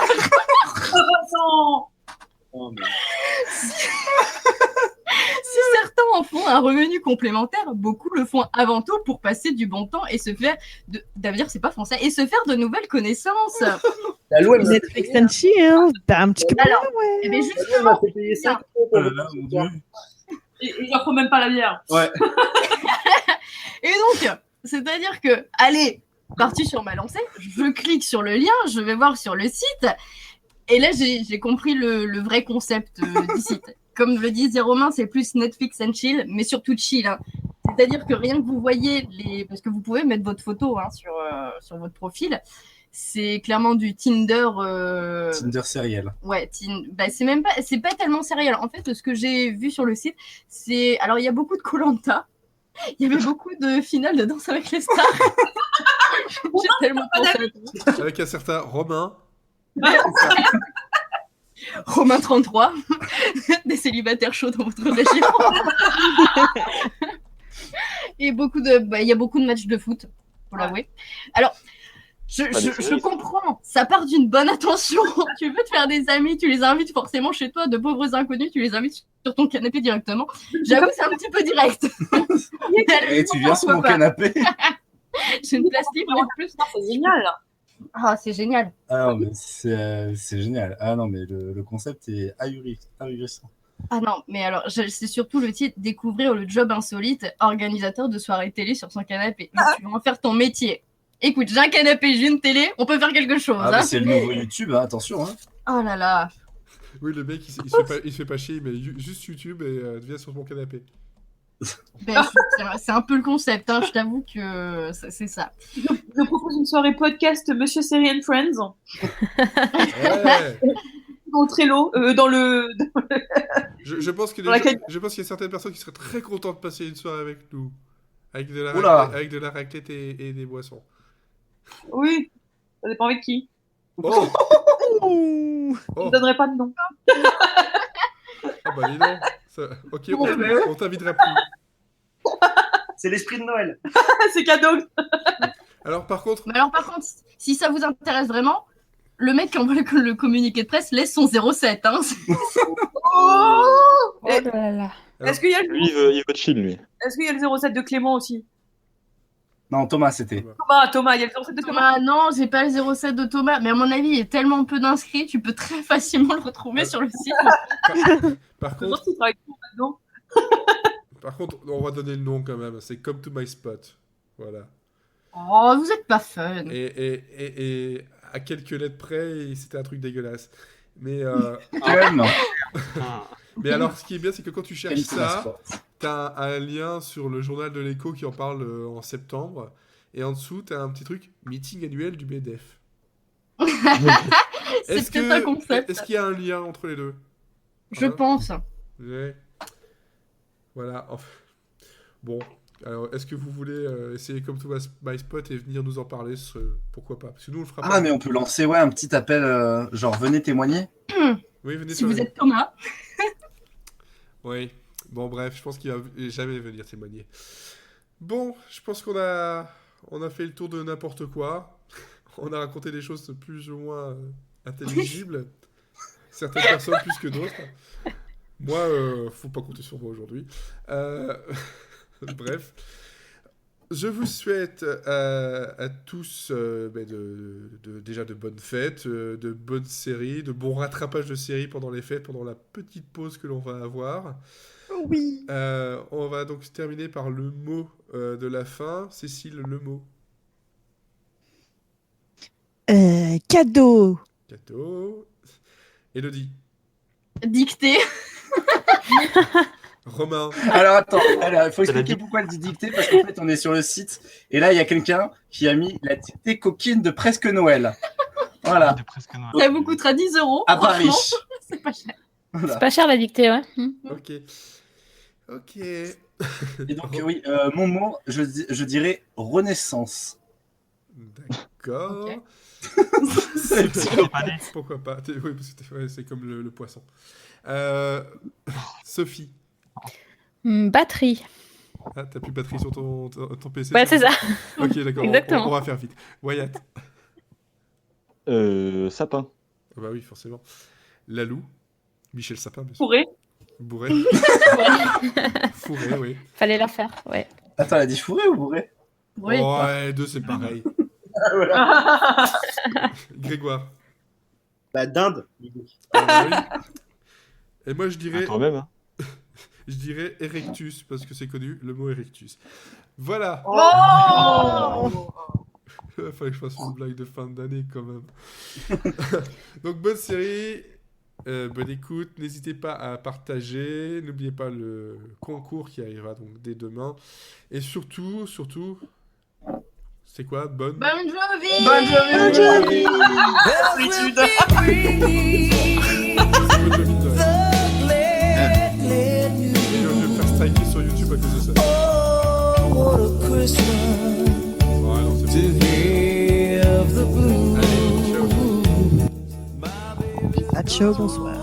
Si certains en font un revenu complémentaire, beaucoup le font avant tout pour passer du bon temps et se faire d'ailleurs c'est pas français et se faire de nouvelles connaissances. La loi Netflix and chill, un petit peu. Alors, ouais. eh bien justement, ils leur font même pas la bière. Ouais. Et donc, c'est-à-dire que, allez, parti sur ma lancée, je clique sur le lien, je vais voir sur le site, et là j'ai compris le vrai concept du site. Comme le disait Romain, c'est plus Netflix and chill, mais surtout chill. Hein. C'est-à-dire que rien que vous voyez parce que vous pouvez mettre votre photo hein, sur votre profil, c'est clairement du Tinder. Tinder sériel. Ouais, c'est pas tellement sériel. En fait, ce que j'ai vu sur le site, c'est alors il y a beaucoup de Koh-Lanta, il y avait beaucoup de finales de Danse avec les stars. J'ai tellement pensé à tout. Avec un certain Romain. Romain 33, des célibataires chauds dans votre région. Et il y a beaucoup de matchs de foot, faut l'avouer. Alors, je comprends, ça part d'une bonne intention. Tu veux te faire des amis, tu les invites forcément chez toi, de pauvres inconnus, tu les invites sur ton canapé directement. J'avoue, c'est un petit peu direct. Et tu viens sur mon canapé. J'ai une place libre en plus. C'est génial. Ah, c'est génial. Ah non, mais c'est génial. Ah non, mais le concept est ahurissant. Ah non, mais alors, c'est surtout le titre, découvrir le job insolite, organisateur de soirée télé sur son canapé. Tu vas en faire ton métier. Écoute, j'ai un canapé, j'ai une télé, on peut faire quelque chose. Ah, mais c'est le nouveau YouTube, hein, attention. Hein. Oh là là. Oui, le mec, il se fait pas chier, mais juste YouTube et viens sur mon canapé. Ben, c'est un peu le concept, hein, je t'avoue que c'est ça. Je propose une soirée podcast Monsieur Série and Friends. Ouais. Dans Trello, Je pense qu'il y a certaines personnes qui seraient très contentes de passer une soirée avec nous. Avec de la raclette et des boissons. Oui, ça dépend avec qui. Oh. Je ne donnerai pas de nom. Ah bah dis donc. Ok, on t'invitera plus. C'est l'esprit de Noël. C'est cadeau. Alors par contre, si ça vous intéresse vraiment, le mec qui envoie le communiqué de presse laisse son 07. Hein. Oh là là. Est-ce qu'il y a le... Lui, il veut chill, lui. Est-ce qu'il y a le 07 de Clément aussi? Non, Thomas, c'était. Thomas, il y a le 07 de Thomas. Non, j'ai pas le 07 de Thomas, mais à mon avis, il y a tellement peu d'inscrits, tu peux très facilement le retrouver sur le site. Par contre, on va donner le nom quand même. C'est Come to My Spot. Voilà. Oh, vous êtes pas fun. Et à quelques lettres près, c'était un truc dégueulasse. Mais mais alors, ce qui est bien, c'est que quand tu cherches ça, t'as un lien sur le journal de l'Écho qui en parle en septembre. Et en dessous, t'as un petit truc meeting annuel du BDF. C'est peut-être un concept. Est-ce qu'il y a un lien entre les deux? Je pense. Ouais. Voilà. Bon. Alors, est-ce que vous voulez essayer comme tout My Spot et venir nous en parler? Pourquoi pas? Parce que nous, on le fera pas. Ah, mais on peut lancer un petit appel, genre venez témoigner. Oui, venez si vous êtes Thomas. Oui. Bon, bref, je pense qu'il va jamais venir témoigner. Bon, je pense qu'on a fait le tour de n'importe quoi. On a raconté des choses plus ou moins intelligibles. Certaines personnes plus que d'autres. Moi, faut pas compter sur moi aujourd'hui. Bref. Je vous souhaite à tous déjà de bonnes fêtes, de bonnes séries, de bons rattrapages de séries pendant les fêtes, pendant la petite pause que l'on va avoir. Oui. On va donc terminer par le mot de la fin. Cécile, le mot. Cadeau. Cadeau. Élodie. Dictée. Romain. Alors attends, il faut expliquer pourquoi elle dit dictée, parce qu'en fait on est sur le site et là il y a quelqu'un qui a mis la dictée coquine de Presque Noël. Voilà. Ça vous coûtera 10 € à Paris. C'est pas cher. Voilà. C'est pas cher la dictée, ouais. Ok. Et donc oui, mon mot, je dirais renaissance. D'accord. Okay. Pourquoi pas? Oui, parce que c'est comme le poisson. Sophie. Batterie. Ah, t'as plus de batterie sur ton PC? Ouais, c'est ça. Ok, d'accord. Exactement. On va faire vite. Wyatt. Sapin. Ah bah oui, forcément. Lalou. Michel Sapin, bien sûr. Fourré. Bourré. Fourré, oui. Fallait la faire, ouais. Attends, elle a dit fourré ou bourré? Oui. Ouais, deux, c'est pareil. Grégoire. Bah, dinde. Ah, bah oui. Et moi, je dirais... Toi-même, hein. Je dirais erectus, parce que c'est connu, le mot erectus. Voilà. Il fallait que je fasse une blague de fin d'année, quand même. Donc, bonne série, bonne écoute. N'hésitez pas à partager. N'oubliez pas le concours qui arrivera donc dès demain. Et surtout, c'est quoi? Bonne Jovi. Bonne Jovi. Je vais faire striker sur YouTube à cause de ça. Voilà, c'est bon. Allez, ciao. Ciao, bonsoir.